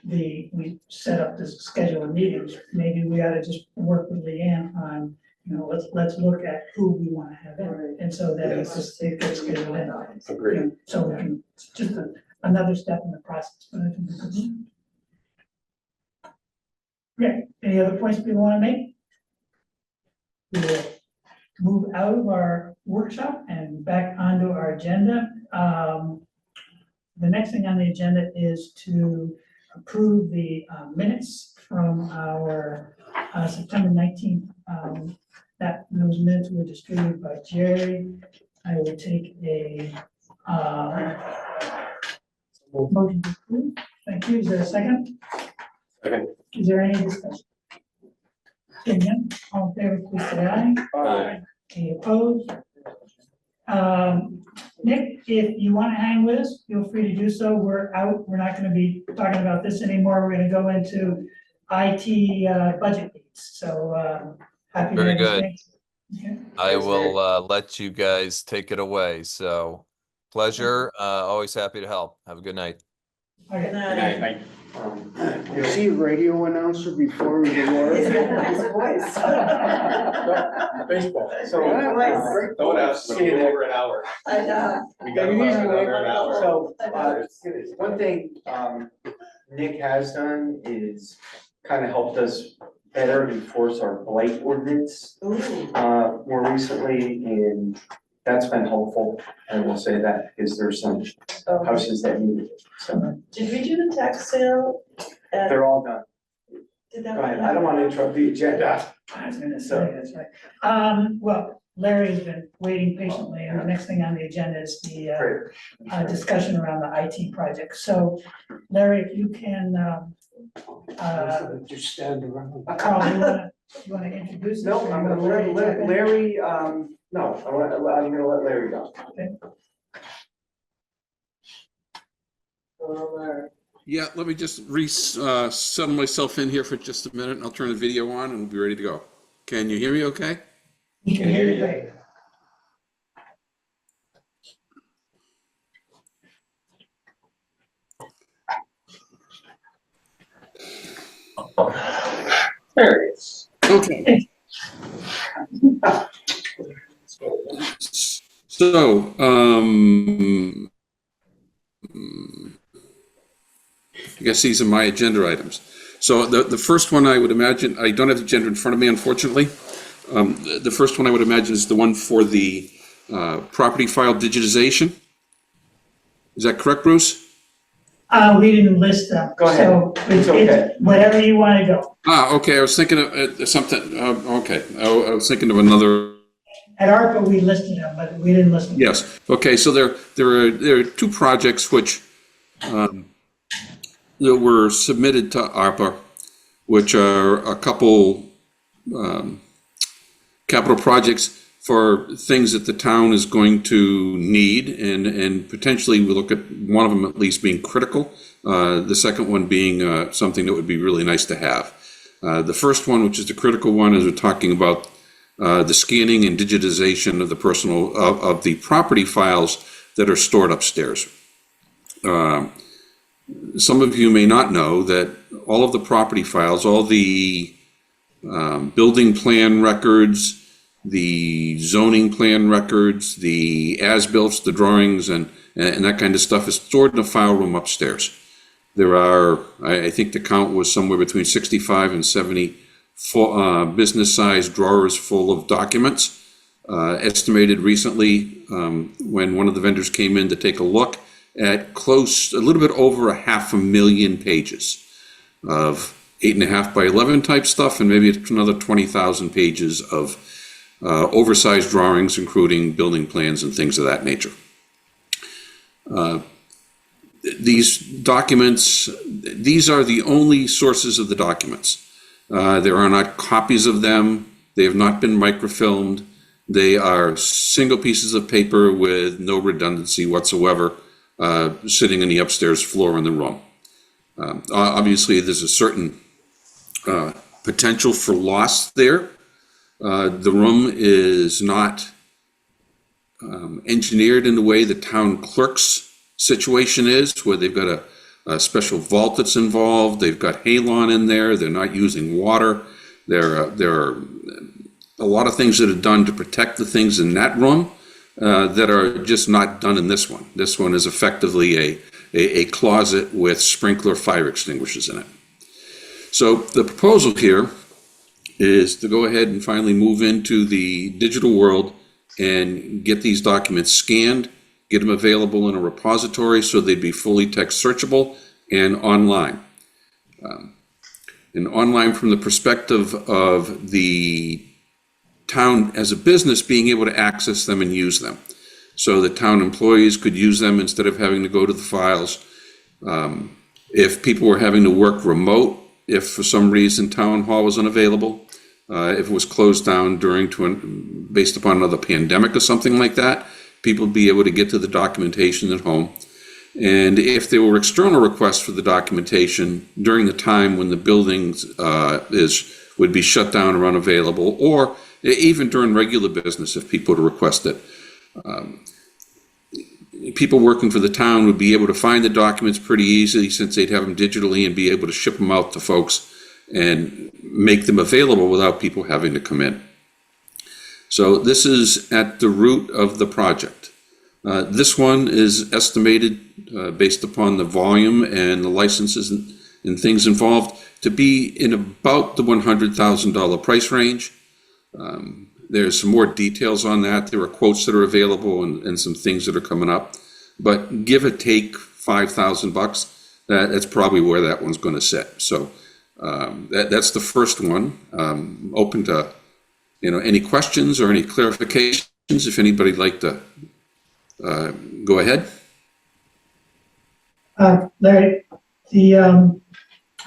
we set up this schedule of meetings, maybe we ought to just work with Leanne on, you know, let's look at who we want to have in. And so that it gets scheduled in. agreed. So we can, it's just another step in the process, but I think we could. Okay, any other points we want to make? We will move out of our workshop and back onto our agenda. The next thing on the agenda is to approve the minutes from our September 19th. Those minutes were distributed by Jerry. I will take a motion to approve. Thank you. Is there a second? Second. Is there any discussion? Seeing none, all in favor, please say aye. Any opposed? Nick, if you want to hang with us, feel free to do so. We're out. We're not going to be talking about this anymore. We're going to go into IT budget needs. So happy. Very to good. Okay. I will let you guys take it away. So pleasure. Always happy to help. Have a good night. Okay. Good night, Mike. You see a radio announcer before the war? Baseball. So, Don't ask me over an hour. I know. We got about another an hour. So, one thing, Nick has done is kind of helped us better enforce our blight ordinance, more recently, and that's been helpful, I will say that, because there's some houses that need it, so, Did we do the tax sale? they're all done. Did that? Go ahead, I don't want to interrupt the agenda. I was gonna say, that's right. Well, Larry's been waiting patiently, and the next thing on the agenda is the Great. discussion around the IT project. So Larry, if you can, Just stand around. Carl, you wanna introduce? us, No, or I'm you gonna wanna let jump in? Larry, no, I'm gonna let Larry go. Yeah, let me just settle myself in here for just a minute, and I'll turn the video on, and we'll be ready to go. Can you hear me okay? You can hear you great. There it is. Okay. So, I guess these are my agenda items. So the first one I would imagine, I don't have the agenda in front of me, unfortunately. The first one I would imagine is the one for the property file digitization. Is that correct, Bruce? We didn't list them. Go ahead. So It's okay. whatever you want to go. Okay, I was thinking of something, okay, I was thinking of another. At ARPA, we listed them, but we didn't list them. Yes, okay, so there are two projects which that were submitted to ARPA, which are a couple capital projects for things that the town is going to need, and potentially we look at one of them at least being critical, the second one being something that would be really nice to have. The first one, which is the critical one, is we're talking about the scanning and digitization of the of the property files that are stored upstairs. Some of you may not know that all of the property files, all the building plan records, the zoning plan records, the as-built, the drawings, and that kind of stuff is stored in a file room upstairs. There are, I think the count was somewhere between 65 and 70 business-sized drawers full of documents. Estimated recently, when one of the vendors came in to take a look, at a little bit over 500,000 pages of 8.5 by 11 type stuff, and maybe another 20,000 pages of oversized drawings, including building plans and things of that nature. These documents, these are the only sources of the documents. There are not copies of them. They have not been microfilmed. They are single pieces of paper with no redundancy whatsoever, sitting in the upstairs floor in the room. Obviously, there's a certain potential for loss there. The room is not engineered in the way the town clerk's situation is, where they've got a special vault that's involved. They've got halon in there. They're not using water. There are a lot of things that are done to protect the things in that room that are just not done in this one. This one is effectively a closet with sprinkler fire extinguishers in it. So the proposal here is to go ahead and finally move into the digital world and get these documents scanned, get them available in a repository so they'd be fully text searchable and online. And online from the perspective of the town as a business being able to access them and use them. So the town employees could use them instead of having to go to the files. If people were having to work remote, if for some reason town hall was unavailable, if it was closed down based upon another pandemic or something like that, people would be able to get to the documentation at home. And if there were external requests for the documentation during the time when the buildings would be shut down or unavailable, or even during regular business, if people would request it, people working for the town would be able to find the documents pretty easily, since they'd have them digitally and be able to ship them out to folks and make them available without people having to come in. So this is at the root of the project. This one is estimated, based upon the volume and the licenses and things involved, to be in about the $100,000 price range. There's some more details on that. There are quotes that are available and some things that are coming up. But give or take $5,000, that's probably where that one's going to sit. So that's the first one. Open to any questions or any clarifications, if anybody'd like to go ahead. Larry, I'm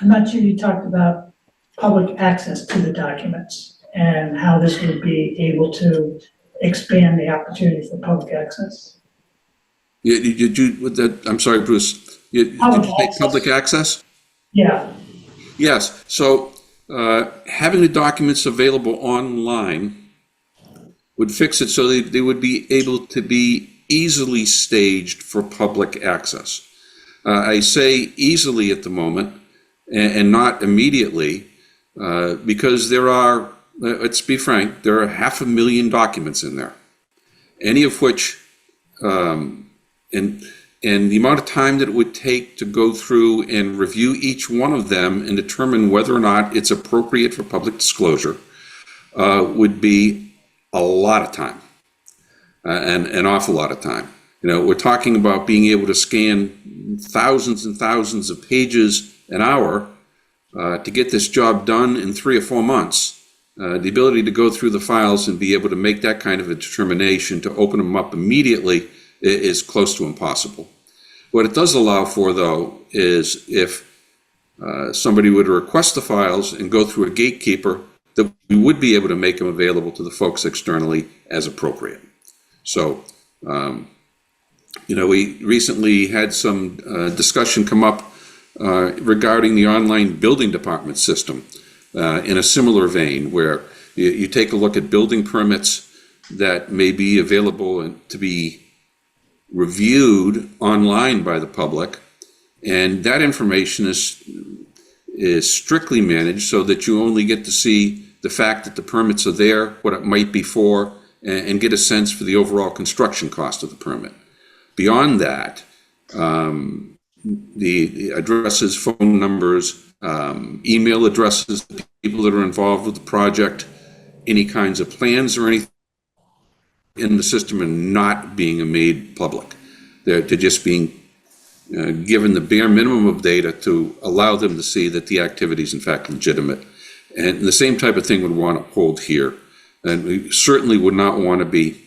not sure you talked about public access to the documents and how this would be able to expand the opportunity for public access. Yeah, I'm sorry, Bruce. Did Public you say access. public access? Yeah, Yes, so having the documents available online would fix it so they would be able to be easily staged for public access. I say easily at the moment and not immediately because there are, let's be frank, there are 500,000 documents in there, any of which, and the amount of time that it would take to go through and review each one of them and determine whether or not it's appropriate for public disclosure would be a lot of time, and an awful lot of time. You know, we're talking about being able to scan thousands and thousands of pages an hour to get this job done in 3 or 4 months. The ability to go through the files and be able to make that kind of a determination to open them up immediately is close to impossible. What it does allow for, though, is if somebody would request the files and go through a gatekeeper, that we would be able to make them available to the folks externally as appropriate. So, we recently had some discussion come up regarding the online building department system in a similar vein, where you take a look at building permits that may be available and to be reviewed online by the public, and that information is strictly managed so that you only get to see the fact that the permits are there, what it might be for, and get a sense for the overall construction cost of the permit. Beyond that, the addresses, phone numbers, email addresses, the people that are involved with the project, any kinds of plans or anything in the system are not being made public. They're just being given the bare minimum of data to allow them to see that the activity is in fact legitimate. And the same type of thing would want to hold here. And we certainly would not want to be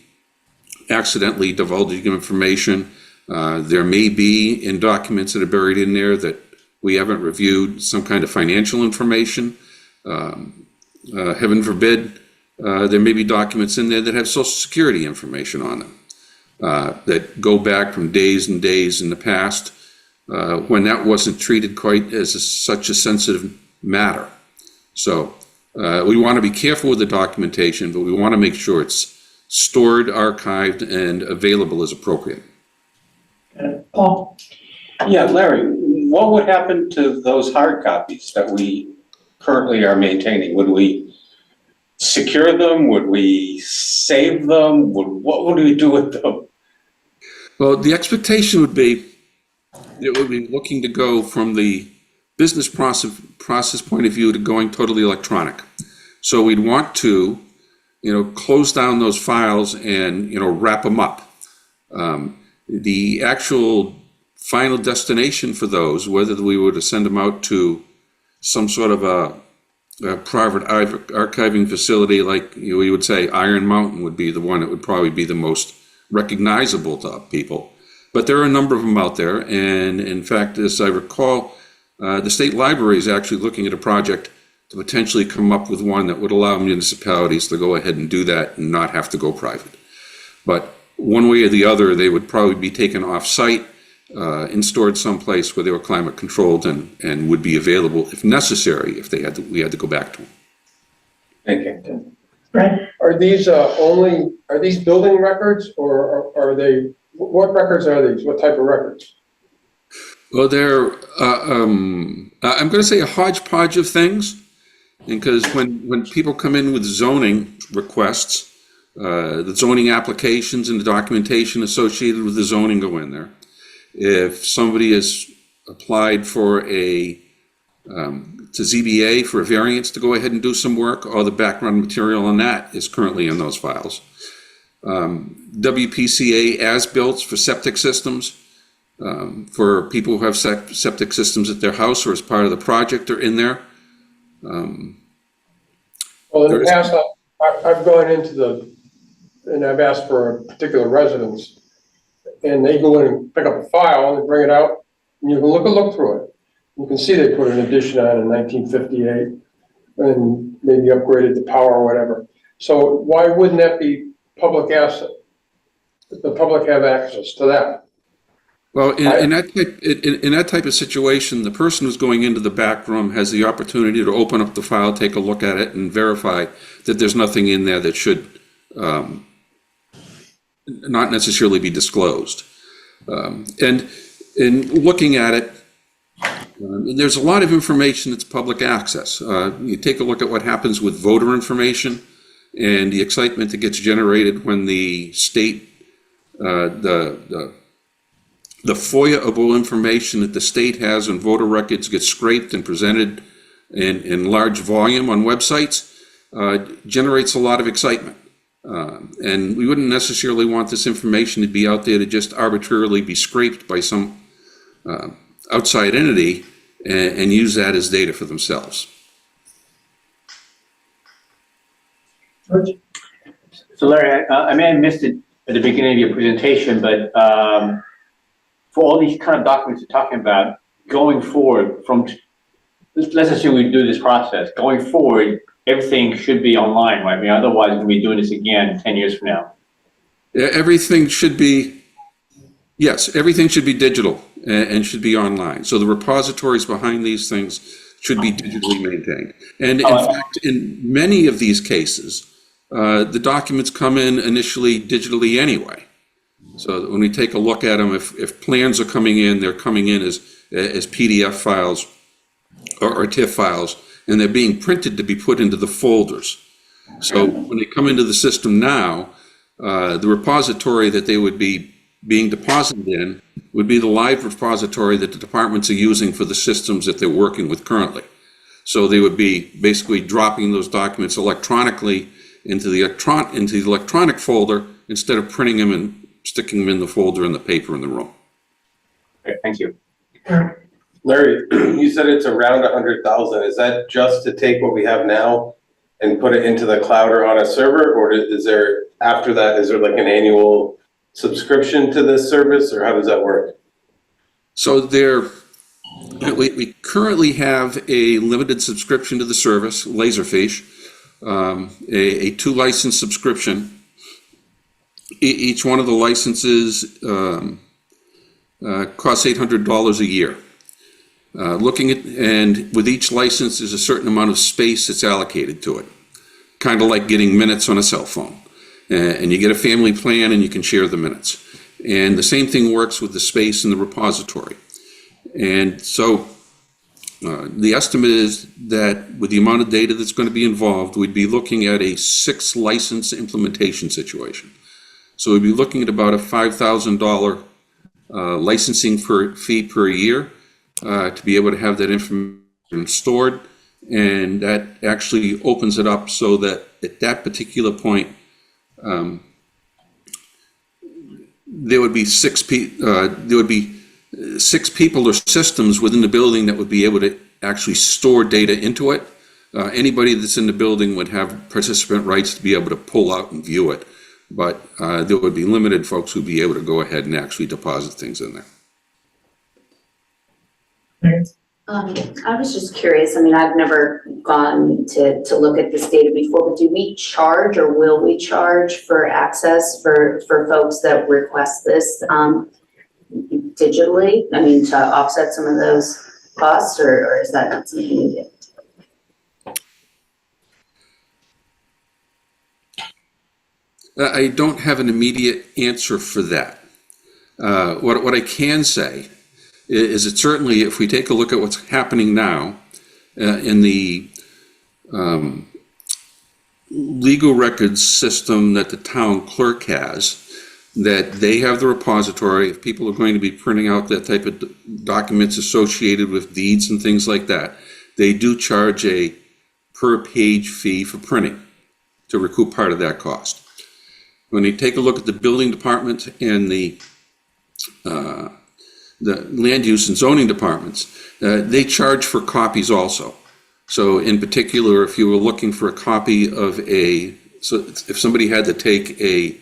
accidentally divulging information. There may be in documents that are buried in there that we haven't reviewed some kind of financial information. Heaven forbid, there may be documents in there that have Social Security information on them that go back from days and days in the past when that wasn't treated quite as such a sensitive matter. So we want to be careful with the documentation, but we want to make sure it's stored, archived, and available as appropriate. Paul? Yeah, Larry, what would happen to those hard copies that we currently are maintaining? Would we secure them? Would we save them? What would we do with them? Well, the expectation would be it would be looking to go from the business process point of view to going totally electronic. So we'd want to, close down those files and, wrap them up. The actual final destination for those, whether we were to send them out to some sort of a private archiving facility, like we would say Iron Mountain would be the one that would probably be the most recognizable to people. But there are a number of them out there, and in fact, as I recall, the state library is actually looking at a project to potentially come up with one that would allow municipalities to go ahead and do that and not have to go private. But one way or the other, they would probably be taken off-site and stored someplace where they were climate controlled and would be available if necessary if we had to go back to them. Thank you. Brad? Are these building records, or are they, what records are these? What type of records? Well, they're, I'm going to say a hodgepodge of things, because when people come in with zoning requests, the zoning applications and the documentation associated with the zoning go in there. If somebody has applied for to ZBA for a variance to go ahead and do some work, all the background material on that is currently in those files. WPCA as-built for septic systems, for people who have septic systems at their house or as part of the project are in there. Well, in the past, I've gone and I've asked for a particular residence, and they go in and pick up a file and bring it out, and you can look through it. You can see they put an addition on in 1958 and maybe upgraded the power or whatever. So why wouldn't that be public asset? The public have access to that. Well, in that type of situation, the person who's going into the back room has the opportunity to open up the file, take a look at it, and verify that there's nothing in there that should not necessarily be disclosed. And in looking at it, there's a lot of information that's public access. You take a look at what happens with voter information and the excitement that gets generated when the state, the FOIA-able information that the state has on voter records gets scraped and presented in large volume on websites, generates a lot of excitement. And we wouldn't necessarily want this information to be out there to just arbitrarily be scraped by some outside entity and use that as data for themselves. George? So Larry, I may have missed it at the beginning of your presentation, but for all these kind of documents you're talking about, going forward let's assume we do this process, going forward, everything should be online, right? I mean, otherwise we'll be doing this again 10 years from now. Everything should be, yes, everything should be digital and should be online. So the repositories behind these things should be digitally maintained. And in fact, in many of these cases, the documents come in initially digitally anyway. So when we take a look at them, if plans are coming in, they're coming in as PDF files or TIFF files, and they're being printed to be put into the folders. So when they come into the system now, the repository that they would be being deposited in would be the live repository that the departments are using for the systems that they're working with currently. So they would be basically dropping those documents electronically into the electronic folder instead of printing them and sticking them in the folder and the paper in the room. Okay, thank you. Larry, you said it's around 100,000. Is that just to take what we have now and put it into the cloud or on a server, or is there, after that, is there like an annual subscription to this service, or how does that work? So we currently have a limited subscription to the service, Laserfish, a 2-license subscription. Each one of the licenses costs $800 a year. And with each license, there's a certain amount of space that's allocated to it, kind of like getting minutes on a cell phone. And you get a family plan and you can share the minutes. And the same thing works with the space in the repository. And so the estimate is that with the amount of data that's going to be involved, we'd be looking at a 6-license implementation situation. So we'd be looking at about a $5,000 licensing fee per year to be able to have that information stored. And that actually opens it up so that at that particular point, there would be 6 people or systems within the building that would be able to actually store data into it. Anybody that's in the building would have participant rights to be able to pull out and view it, but there would be limited folks who'd be able to go ahead and actually deposit things in there. I was just curious, I mean, I've never gone to look at this data before, but do we charge or will we charge for access for folks that request this digitally? I mean, to offset some of those costs, or is that not something we do? I don't have an immediate answer for that. What I can say is that certainly if we take a look at what's happening now in the legal records system that the town clerk has, that they have the repository. If people are going to be printing out that type of documents associated with deeds and things like that, they do charge a per page fee for printing to recoup part of that cost. When you take a look at the building department and the land use and zoning departments, they charge for copies also. So in particular, if you were looking for a copy of so if somebody had to take a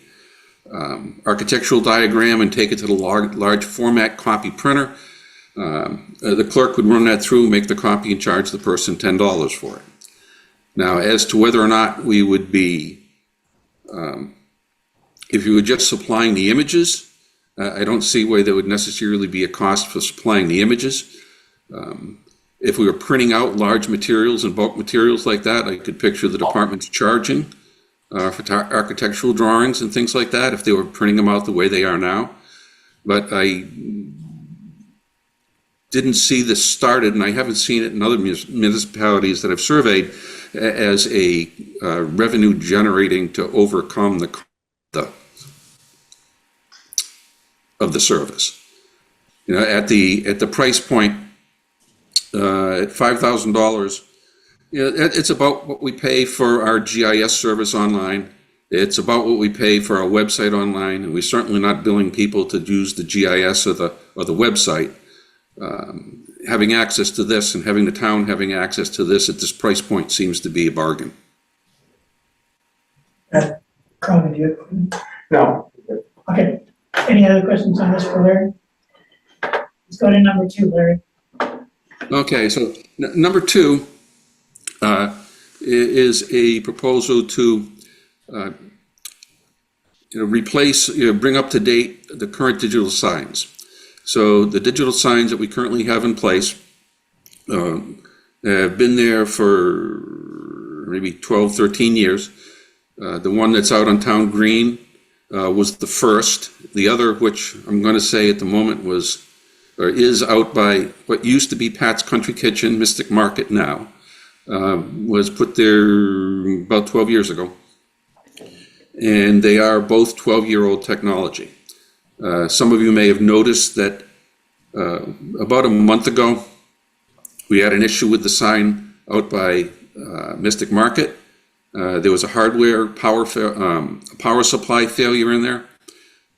architectural diagram and take it to the large format copy printer, the clerk would run that through, make the copy, and charge the person $10 for it. Now, as to whether or not we would be, if you were just supplying the images, I don't see why there would necessarily be a cost for supplying the images. If we were printing out large materials and bulk materials like that, I could picture the departments charging for architectural drawings and things like that, if they were printing them out the way they are now. But I didn't see this started, and I haven't seen it in other municipalities that I've surveyed, as a revenue generating to overcome the of the service. You know, at the price point, at $5,000, you know, it's about what we pay for our GIS service online. It's about what we pay for our website online, and we're certainly not billing people to use the GIS or the website. Having access to this and having the town having access to this at this price point seems to be a bargain. Carmen, do you? No. Okay, any other questions on this for Larry? Let's go to number 2, Larry. Okay, so number 2 is a proposal to replace, bring up to date the current digital signs. So the digital signs that we currently have in place have been there for maybe 12, 13 years. The one that's out on Town Green was the first. The other, which I'm going to say at the moment was, or is out by what used to be Pat's Country Kitchen, Mystic Market now, was put there about 12 years ago. And they are both 12-year-old technology. Some of you may have noticed that about a month ago, we had an issue with the sign out by Mystic Market. There was a hardware power supply failure in there.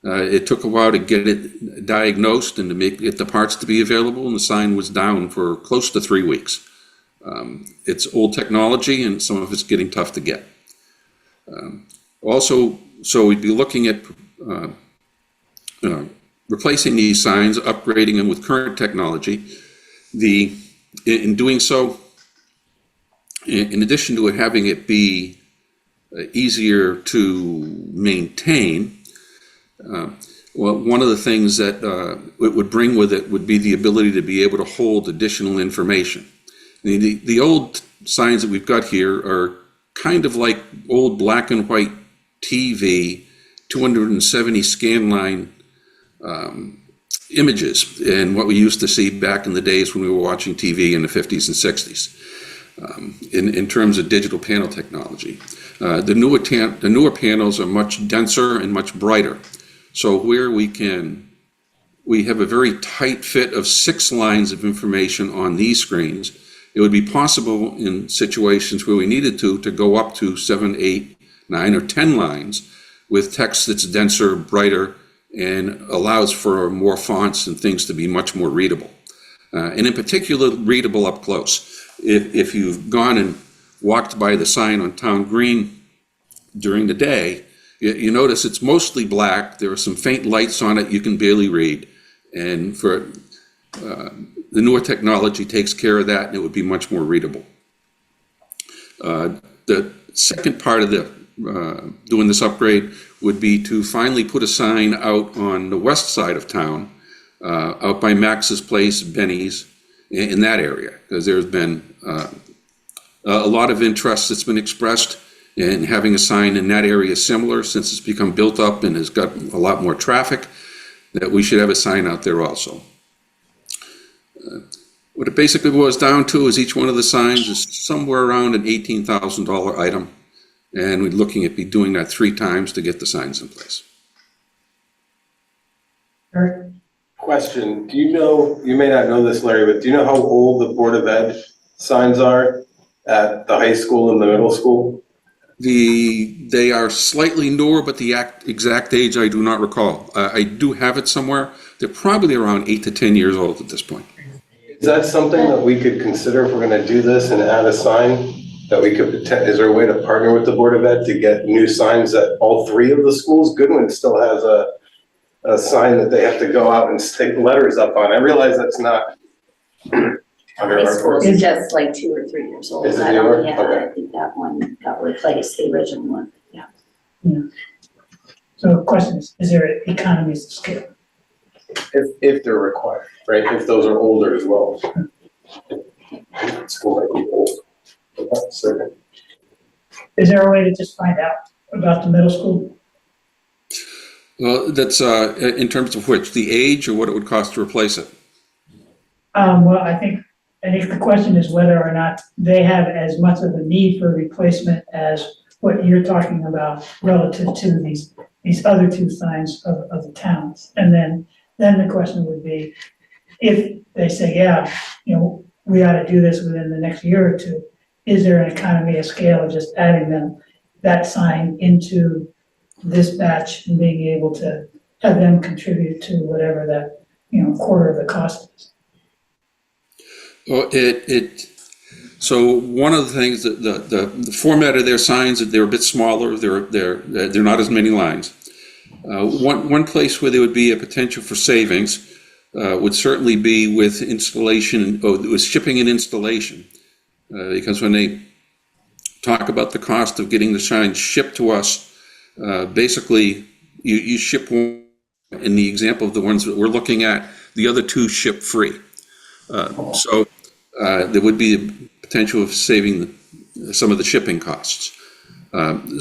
It took a while to get it diagnosed and to get the parts to be available, and the sign was down for close to 3 weeks. It's old technology, and some of it's getting tough to get. Also, so we'd be looking at replacing these signs, upgrading them with current technology. In doing so, in addition to having it be easier to maintain, well, one of the things that it would bring with it would be the ability to be able to hold additional information. The old signs that we've got here are kind of like old black and white TV, 270 scan line images, and what we used to see back in the days when we were watching TV in the 50s and 60s. In terms of digital panel technology, the newer panels are much denser and much brighter. So where we have a very tight fit of 6 lines of information on these screens, it would be possible in situations where we needed to go up to 7, 8, 9, or 10 lines with text that's denser, brighter, and allows for more fonts and things to be much more readable. And in particular, readable up close. If you've gone and walked by the sign on Town Green during the day, you notice it's mostly black. There are some faint lights on it you can barely read. And for the newer technology takes care of that, and it would be much more readable. The second part of doing this upgrade would be to finally put a sign out on the west side of town, out by Max's Place, Benny's, in that area, because there's been a lot of interest that's been expressed in having a sign in that area similar, since it's become built up and has got a lot more traffic, that we should have a sign out there also. What it basically boils down to is each one of the signs is somewhere around an $18,000 item, and we're looking at doing that 3 times to get the signs in place. Eric? Question, do you know, you may not know this, Larry, but do you know how old the Board of Ed signs are at the high school and the middle school? They are slightly newer, but the exact age I do not recall. I do have it somewhere. They're probably around 8 to 10 years old at this point. Is that something that we could consider if we're gonna do this and add a sign? That we could, is there a way to partner with the Board of Ed to get new signs at all 3 of the schools? Goodwin still has a sign that they have to go out and stick letters up on. I realize that's not under High our school course. is just like 2 or 3 years old. Is it I don't, newer? yeah, Okay. I think that one got replaced, the original one, yeah. So the question is there economies of scale? if they're required, right? If those are older as well. School might be old, but that's certain. Is there a way to just find out about the middle school? Well, that's in terms of which, the age or what it would cost to replace it? Well, I think the question is whether or not they have as much of a need for replacement as what you're talking about relative to these other two signs of the towns. And then the question would be, if they say, yeah, we ought to do this within the next year or two, is there an economy of scale of just adding that sign into this batch and being able to have them contribute to whatever that, quarter of the cost is? Well, so one of the things that the format of their signs, they're a bit smaller, they're not as many lines. One place where there would be a potential for savings would certainly be with installation, with shipping and installation. Because when they talk about the cost of getting the signs shipped to us, basically you ship one, in the example of the ones that we're looking at, the other two ship free. So there would be a potential of saving some of the shipping costs.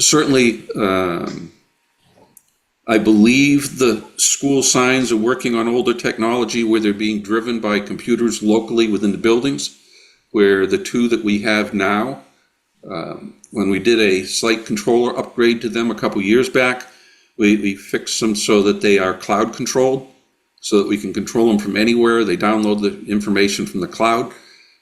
Certainly, I believe the school signs are working on older technology where they're being driven by computers locally within the buildings, where the two that we have now, when we did a site controller upgrade to them a couple years back, we fixed them so that they are cloud controlled, so that we can control them from anywhere. They download the information from the cloud.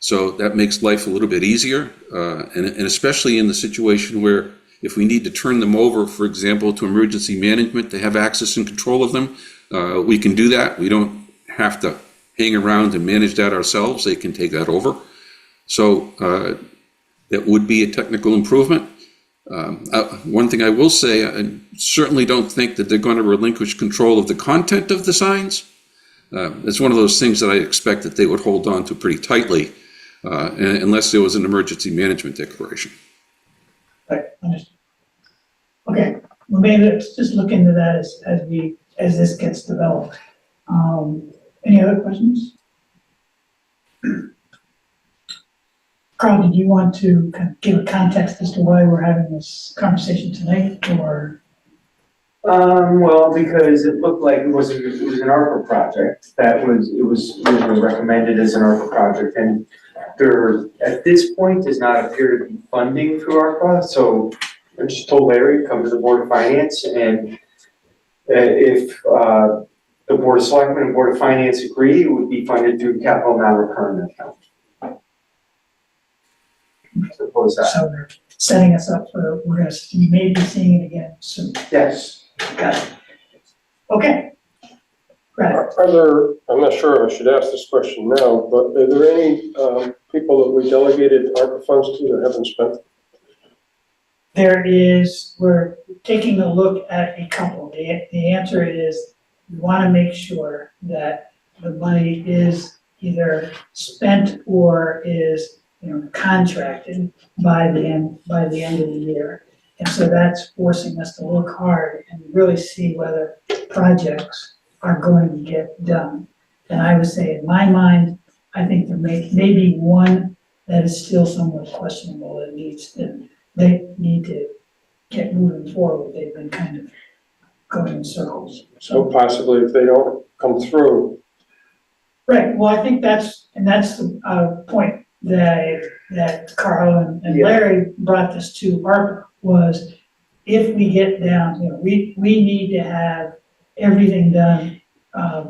So that makes life a little bit easier. And especially in the situation where if we need to turn them over, for example, to emergency management to have access and control of them, we can do that. We don't have to hang around and manage that ourselves. They can take that over. So that would be a technical improvement. One thing I will say, I certainly don't think that they're going to relinquish control of the content of the signs. It's one of those things that I expect that they would hold on to pretty tightly, unless there was an emergency management declaration. Right, understood. Okay, well, maybe let's just look into that as this gets developed. Any other questions? Carl, did you want to kind of give a context as to why we're having this conversation tonight, or? Well, because it looked like it was an ARPA project it was recommended as an ARPA project, and there at this point does not appear to be funding through ARPA. So I just told Larry to come to the Board of Finance, and if the Board of Selectmen and Board of Finance agree, it would be funded through capital non-recurring account. Suppose that. So they're setting us up for, we may be seeing it again soon. Yes. Got it. Okay. Right. Are there, I'm not sure if I should ask this question now, but are there any people that we delegated ARPA funds to that haven't spent? We're taking a look at a couple. The answer is we want to make sure that the money is either spent or is contracted by the end of the year. And so that's forcing us to look hard and really see whether projects are going to get done. And I would say, in my mind, I think there may be one that is still somewhat questionable that they need to get moving forward. They've been kind of going in circles. So possibly if they don't come through. Right, well, I think that's the point that Carl and Larry brought this to ARPA, was if we get down, we need to have everything done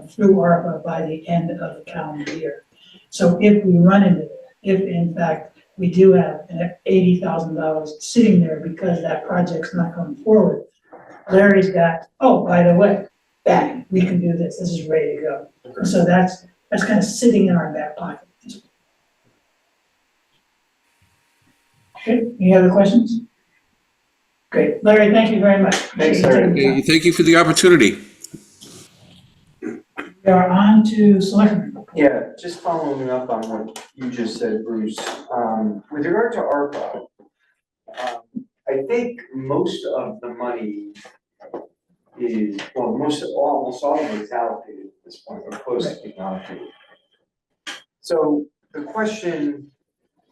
through ARPA by the end of the calendar year. So if we run into that, if in fact we do have $80,000 sitting there because that project's not going forward, Larry's got, oh, by the way, bang, we can do this. This is ready to go. Okay. So that's kind of sitting in our back pocket. Good. Any other questions? Great. Larry, thank you very much. Thanks, Larry. Thank you for the opportunity. We are on to selectmen. Yeah, just following up on what you just said, Bruce. With regard to ARPA, I think most of the money is, almost all of it's allocated. this point, or close to being allocated. So the question,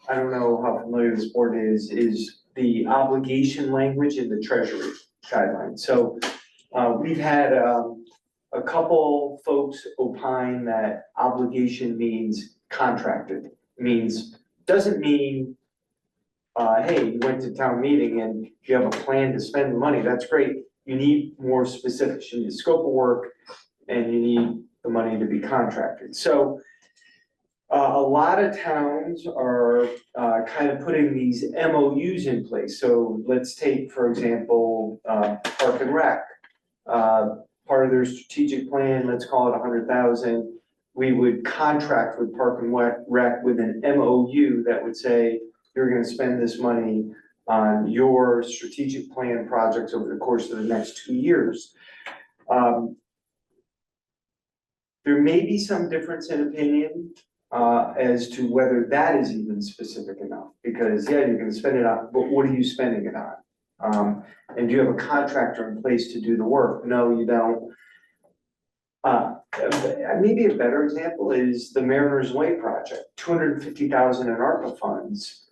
I don't know how familiar this board is the obligation language in the treasury guidelines. So we've had a couple folks opine that obligation means contracted, doesn't mean, hey, you went to town meeting and you have a plan to spend the money, that's great. You need more specifics, you need a scope of work, and you need the money to be contracted. So a lot of towns are kind of putting these MOUs in place. So let's take, for example, Park and Rec. Part of their strategic plan, let's call it 100,000. We would contract with Park and Rec with an MOU that would say, you're gonna spend this money on your strategic plan projects over the course of the next 2 years. There may be some difference in opinion as to whether that is even specific enough, because yeah, you're gonna spend it on, but what are you spending it on? And do you have a contractor in place to do the work? No, you don't. Maybe a better example is the Mariners Way project, 250,000 in ARPA funds.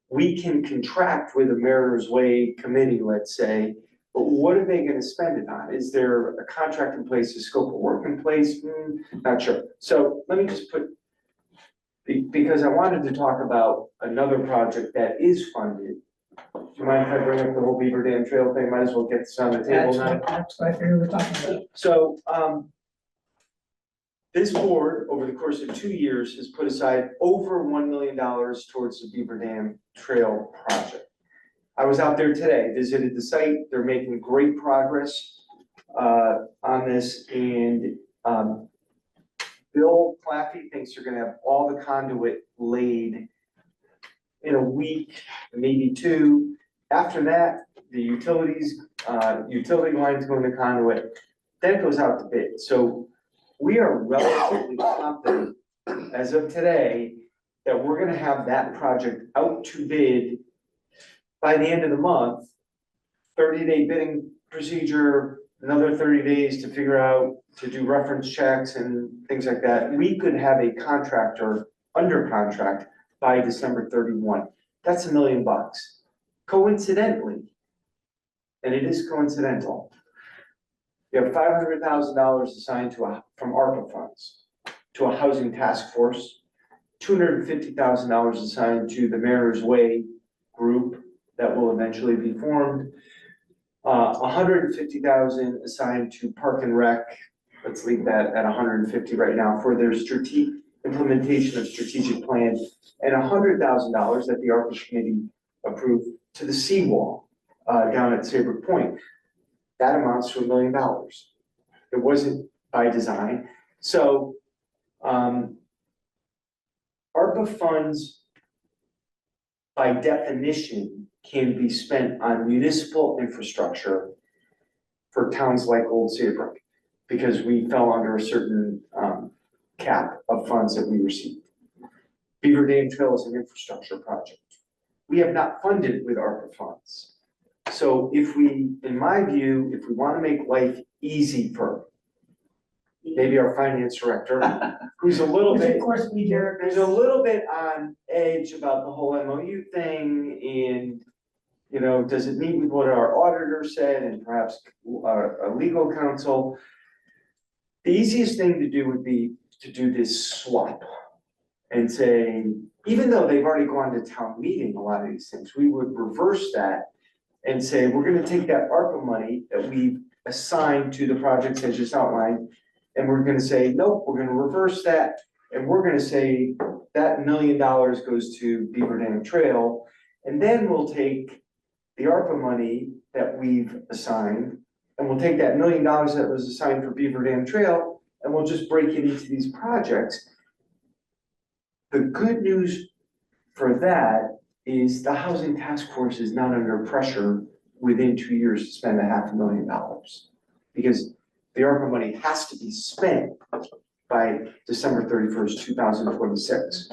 We can contract with the Mariners Way committee, let's say, but what are they gonna spend it on? Is there a contract in place, a scope of work in place? Not sure. So let me just put, because I wanted to talk about another project that is funded. Do you mind if I bring up the whole Beaver Dam Trail thing? Might as well get this on the table now. That's what I figured we're talking about. So, this board, over the course of 2 years, has put aside over $1 million towards the Beaver Dam Trail project. I was out there today, visited the site, they're making great progress on this, and Bill Claffey thinks they're gonna have all the conduit laid in a week, maybe 2. After that, the utility lines go into conduit, then it goes out to bid. So we are relatively confident as of today that we're gonna have that project out to bid by the end of the month. 30-day bidding procedure, another 30 days to figure out, to do reference checks and things like that. We could have a contractor under contract by December 31. That's $1 million. Coincidentally, and it is coincidental, we have $500,000 assigned from ARPA funds to a housing task force, $250,000 assigned to the Mariners Way group that will eventually be formed, $150,000 assigned to Park and Rec. Let's leave that at 150 right now for their implementation of strategic plan, and $100,000 that the ARPA committee approved to the seawall down at Saybrook Point. That amounts to $1 million. It wasn't by design. So ARPA funds, by definition, can be spent on municipal infrastructure for towns like Old Saybrook, because we fell under a certain cap of funds that we received. Beaver Dam Trail is an infrastructure project. We have not funded with ARPA funds. So if we, in my view, if we want to make life easy for maybe our finance director, who's a little Which bit, of course we do. there's a little bit on edge about the whole MOU thing, and you know, does it meet with what our auditor said and perhaps our legal counsel? The easiest thing to do would be to do this swap and say, even though they've already gone to town meeting, a lot of these things, we would reverse that and say, we're gonna take that ARPA money that we assigned to the projects I just outlined, and we're gonna say, nope, we're gonna reverse that, and we're gonna say that $1 million goes to Beaver Dam Trail, and then we'll take the ARPA money that we've assigned, and we'll take that $1 million that was assigned for Beaver Dam Trail, and we'll just break it into these projects. The good news for that is the housing task force is not under pressure within 2 years to spend $500,000. Because the ARPA money has to be spent by December 31st, 2026.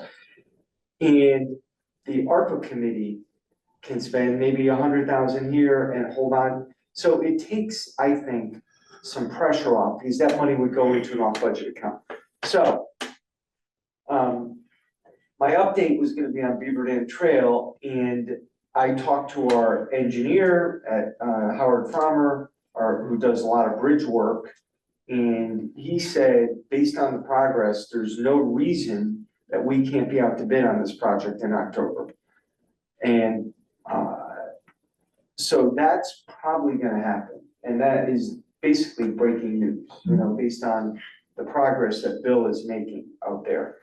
And the ARPA committee can spend maybe 100,000 here and hold on. So it takes, I think, some pressure off, because that money would go into an off-budget account. So, my update was gonna be on Beaver Dam Trail, and I talked to our engineer at Howard Farmer, who does a lot of bridge work. And he said, based on the progress, there's no reason that we can't be out to bid on this project in October. And so that's probably gonna happen. And that is basically breaking news, you know, based on the progress that Bill is making out there.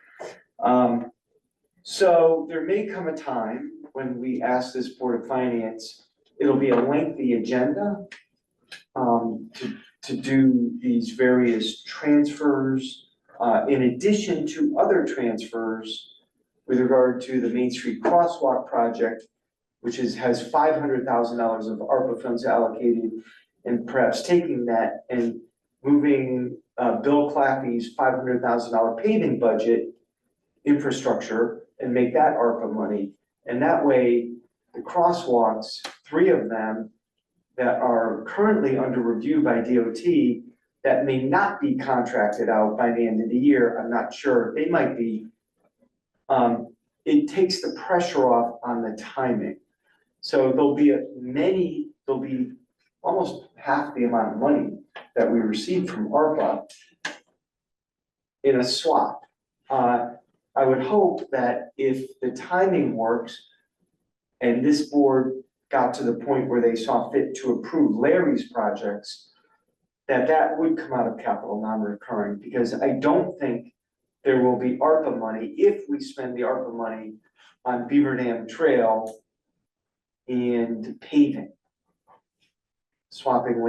So there may come a time when we ask this Board of Finance, it'll be a lengthy agenda to do these various transfers, in addition to other transfers with regard to the Main Street Crosswalk project, which has $500,000 of ARPA funds allocated, and perhaps taking that and moving Bill Claffey's $500,000 paving budget infrastructure and make that ARPA money. And that way, the crosswalks, 3 of them that are currently under review by DOT, that may not be contracted out by the end of the year, I'm not sure, they might be. It takes the pressure off on the timing. So there'll be almost half the amount of money that we received from ARPA in a swap. I would hope that if the timing works and this board got to the point where they saw fit to approve Larry's projects, that would come out of capital non-recurring, because I don't think there will be ARPA money if we spend the ARPA money on Beaver Dam Trail and paving. Swapping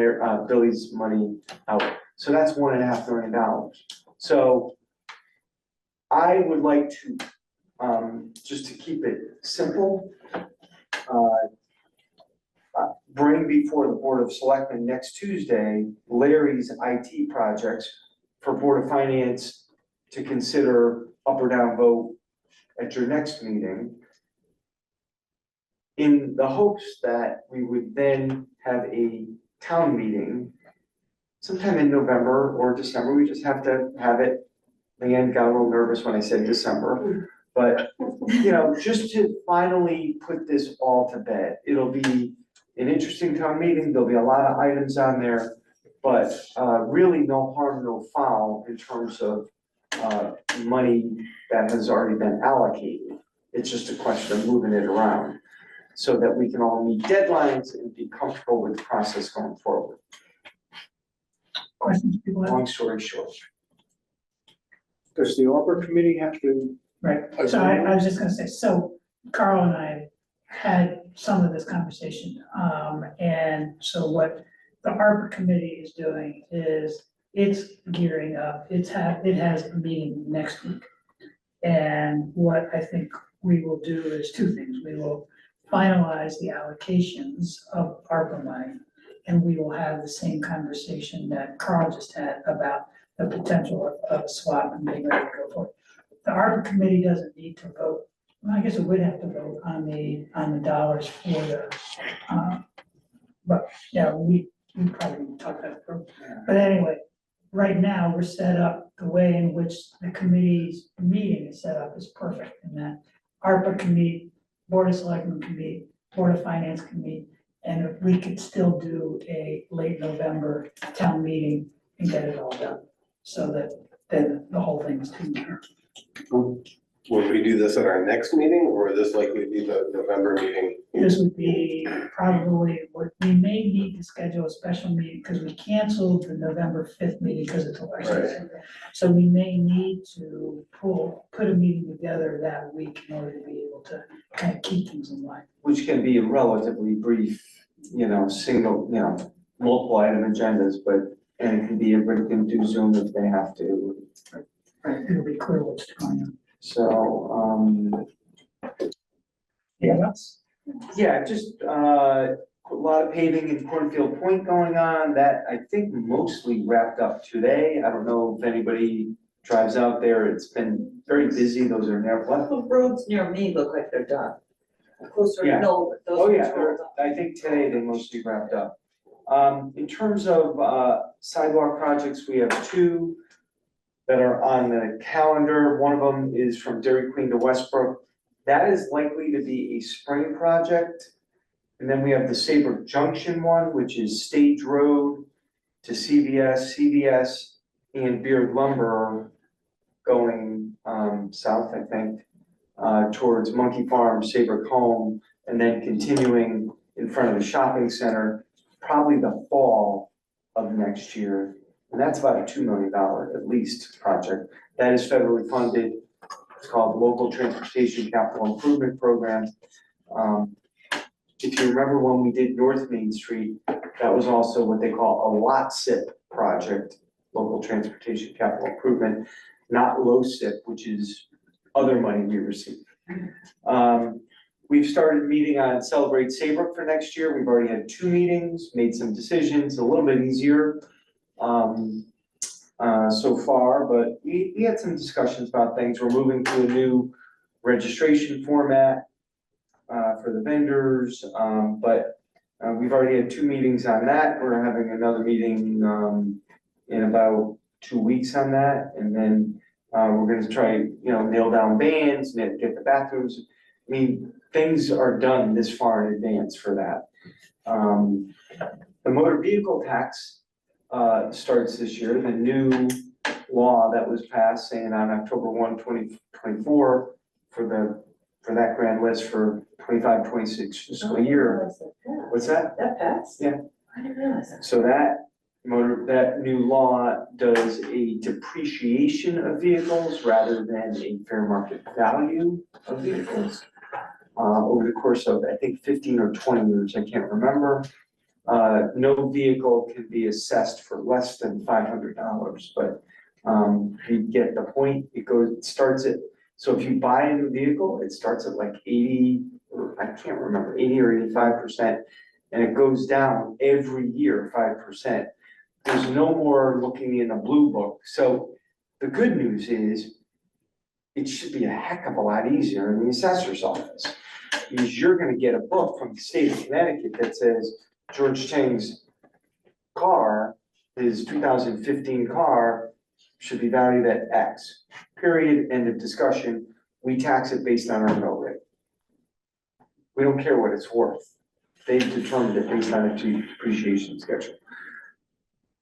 Billy's money out. So that's $1.5 million. So I would like to, just to keep it simple, bring before the Board of Selectmen next Tuesday, Larry's IT projects for Board of Finance to consider up or down vote at your next meeting, in the hopes that we would then have a town meeting sometime in November or December. We just have to have it. Leanne got a little nervous when I said December, but you know, just to finally put this all to bed. It'll be an interesting town meeting. There'll be a lot of items on there, but really no harm, no foul in terms of money that has already been allocated. It's just a question of moving it around so that we can all meet deadlines and be comfortable with the process going forward. Questions people have? Long story short. Does the ARPA committee have to? Right, so I was just gonna say, so Carl and I had some of this conversation, and so what the ARPA committee is doing is it's gearing up, it has a meeting next week. And what I think we will do is 2 things. We will finalize the allocations of ARPA money, and we will have the same conversation that Carl just had about the potential of a swap and being ready to go forward. The ARPA committee doesn't need to vote. Well, I guess it would have to vote on the dollars for the, but yeah, we probably talk about it. But anyway, right now, we're set up, the way in which the committee's meeting is set up is perfect, in that ARPA can meet, Board of Selectmen can meet, Board of Finance can meet, and if we could still do a late November town meeting and get it all done, so that then the whole thing is taken care of. Would we do this at our next meeting, or would this likely be the November meeting? This would be probably, we may need to schedule a special meeting, because we canceled the November 5th meeting because it's election. So we may need to put a meeting together that week in order to be able to kind of keep things in line. Which can be a relatively brief, you know, single, you know, multiple item agendas, and it can be, everybody can do Zoom if they have to. Right, it'll be clear what's going on. So, Yeah, that's. yeah, just, a lot of paving in Cornfield Point going on, that I think mostly wrapped up today. I don't know if anybody drives out there, it's been very busy, those are never, what? The roads near me look like they're done. Closer, Yeah. no, those. Oh, yeah, I think today they mostly wrapped up. In terms of sidewalk projects, we have two that are on the calendar. One of them is from Dairy Queen to Westbrook. That is likely to be a spring project. And then we have the Saybrook Junction one, which is Stage Road to CVS and Beard Lumber going south, I think, towards Monkey Farm, Saybrook Home, and then continuing in front of the shopping center, probably the fall of next year. And that's about a $2 million at least project. That is federally funded. It's called Local Transportation Capital Improvement Program. If you remember when we did North Main Street, that was also what they call a lot SIP project, Local Transportation Capital Improvement, not low SIP, which is other money we receive. We've started meeting on Celebrate Saybrook for next year. We've already had 2 meetings, made some decisions, a little bit easier so far, but we had some discussions about things. We're moving to a new registration format for the vendors, but we've already had 2 meetings on that. We're having another meeting in about 2 weeks on that, and then we're gonna try, nail down bands, get the bathrooms. I mean, things are done this far in advance for that. The motor vehicle tax starts this year, the new law that was passed saying on October 1, 2024 for that grand list for 25-26 fiscal year. What's that? That passed? Yeah. I didn't realize that. So that new law does a depreciation of vehicles rather than a fair market value of vehicles. Over the course of, I think, 15 or 20 years, I can't remember. No vehicle can be assessed for less than $500, but you get the point. It starts at, so if you buy a new vehicle, it starts at like 80, or I can't remember, 80 or 85%, and it goes down every year, 5%. There's no more looking in a blue book. So the good news is it should be a heck of a lot easier in the assessor's office, because you're gonna get a book from the state of Connecticut that says George Chang's car, his 2015 car, should be valued at X. Period, end of discussion. We tax it based on our mill rate. We don't care what it's worth. They've determined it based on a depreciation schedule.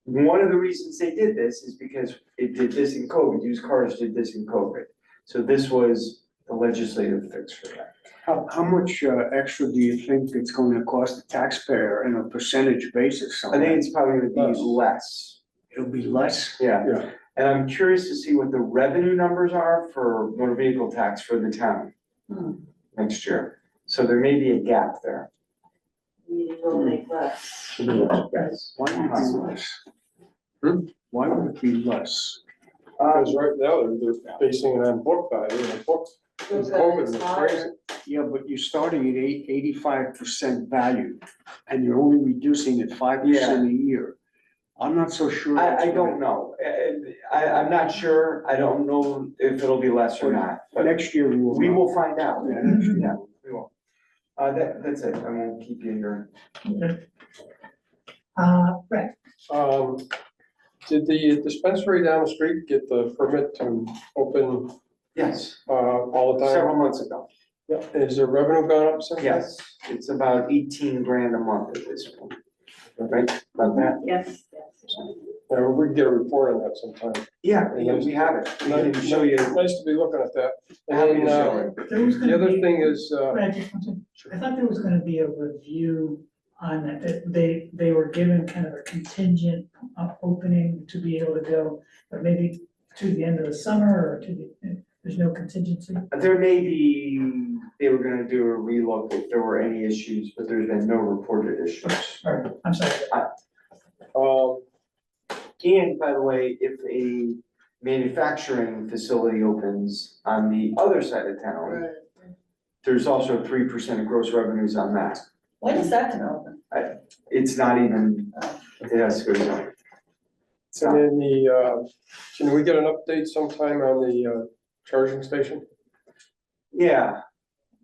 One of the reasons they did this is because it did this in COVID. Used cars did this in COVID. So this was the legislative fix for that. How much extra do you think it's going to cost the taxpayer in a percentage basis? I think it's probably gonna be less. It'll be less? Yeah. Yeah. And I'm curious to see what the revenue numbers are for motor vehicle tax for the town next year. So there may be a gap there. We will make less. Yes. Why would it be less? Why would it be less? Because right now, they're basing it on book value, and the books, COVID was crazy. Yeah, but you're starting at 85% value, and you're only reducing it 5% a year. I'm not so sure. that's I right. don't know. I'm not sure. I don't know if it'll be less or not, but Next year we will. we will find out. Yeah, next year. Yeah, we will. That's it. I won't keep you here. Right, Did the dispensary down the street get the permit to open Yes, all the time? several months ago. Yeah, is the revenue gone up since? then? Yes, it's about 18 grand a month at this point. Right, about that? Yes. Yeah, we can get a report on that sometime. Yeah, we have it. We can show you. Nice to be looking at that. Happy to And, show it. there was the gonna other be, thing is, Brad, just one second. I thought there was gonna be a review on that they were given kind of a contingent opening to be able to go, but maybe to the end of the summer or there's no contingency. There may be, they were gonna do a relook if there were any issues, but there's been no reported issues. All right, I'm sorry. And by the way, if a manufacturing facility opens on the other side of town, there's also 3% of gross revenues on that. When is that gonna open? It's not even, it has to go to zoning. and then can we get an update sometime on the charging station? Yeah,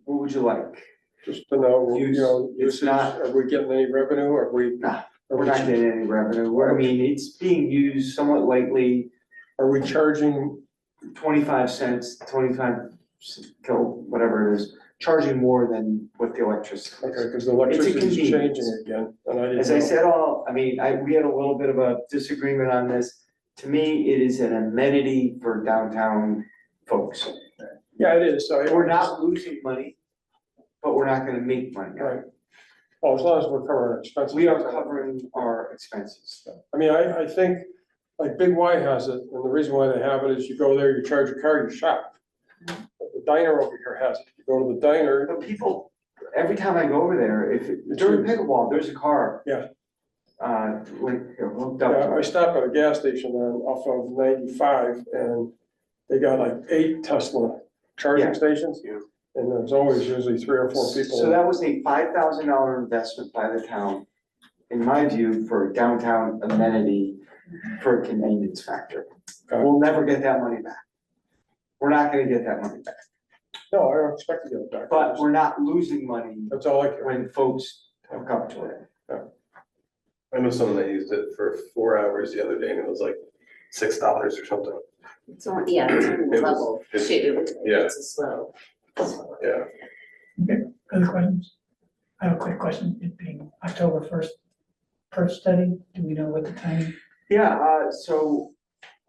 what would you like? Just to know, It's usage, not- are we getting any revenue, are we? Nah. Are We're we, not getting any revenue. I mean, it's being used somewhat lightly, are we charging, 25 cents, 25 whatever it is, charging more than what the electricity okay, is. because the electricity is convenience. changing again, and I didn't know. As I said, we had a little bit of a disagreement on this. To me, it is an amenity for downtown folks. Yeah, it is, so. We're not losing money, but we're not gonna make money. Right. Well, as long as we're covering our expenses. We are covering our expenses. I mean, I think, like Big Y has it, and the reason why they have it is you go there, you charge your card, you shop. But the diner over here has it, you go to the diner. But people, every time I go over there, during pickleball, there's a car. Yeah. Hooked up. Yeah, I stopped at a gas station on, off of 95, and they got like 8 Tesla charging Yeah. stations. Yeah. And there's always usually 3 or 4 people. So that was a $5,000 investment by the town, in my view, for a downtown amenity for a convenience factor. Okay. We'll never get that money back. We're not gonna get that money back, No, I don't expect to get it back. but we're not losing money That's all I care. when folks hook up to it. I know someone that used it for 4 hours the other day and it was like $6 or something. It's on, yeah, it's on It was- level it's- 2. yeah. It's a slow. Yeah. Other questions? I have a quick question, it being October 1st, first study, do we know what the timing? Yeah,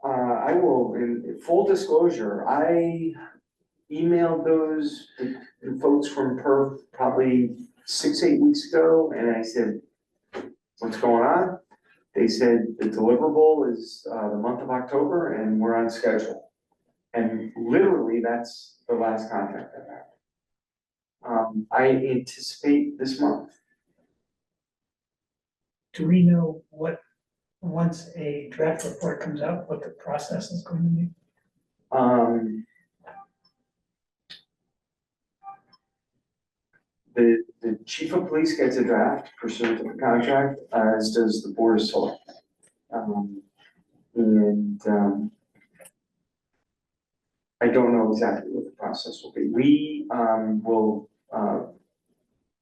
I will, in full disclosure, I emailed the folks from Perth probably 6-8 weeks ago, and I said, what's going on? They said the deliverable is the month of October and we're on schedule. And literally, that's the last contact I've had. I anticipate this month. Do we know what, once a draft report comes out, what the process is going to be? The chief of police gets a draft pursuant to the contract, as does the board of selectmen. I don't know exactly what the process will be. We will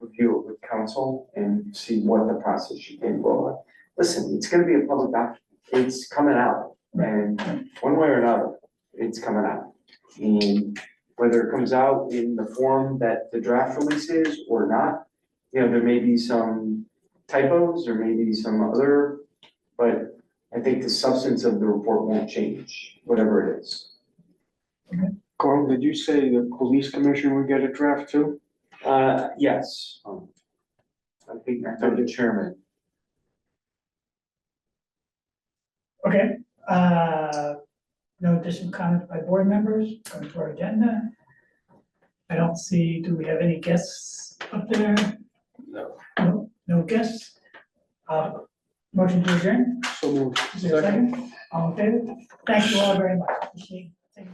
review it with council and see what the process should be. Well, listen, it's gonna be a public document. It's coming out, and one way or another, it's coming out. And whether it comes out in the form that the draft release is or not, there may be some typos, there may be some other, but I think the substance of the report won't change, whatever it is. Carl, did you say the police commission would get a draft too? Yes. I think the chairman. Okay, no additional comments by board members, going to our agenda. I don't see, do we have any guests up there? No. No, no guests. Motion to adjourn, So moved. is there a second? All in favor? Thank you all very much, appreciate it.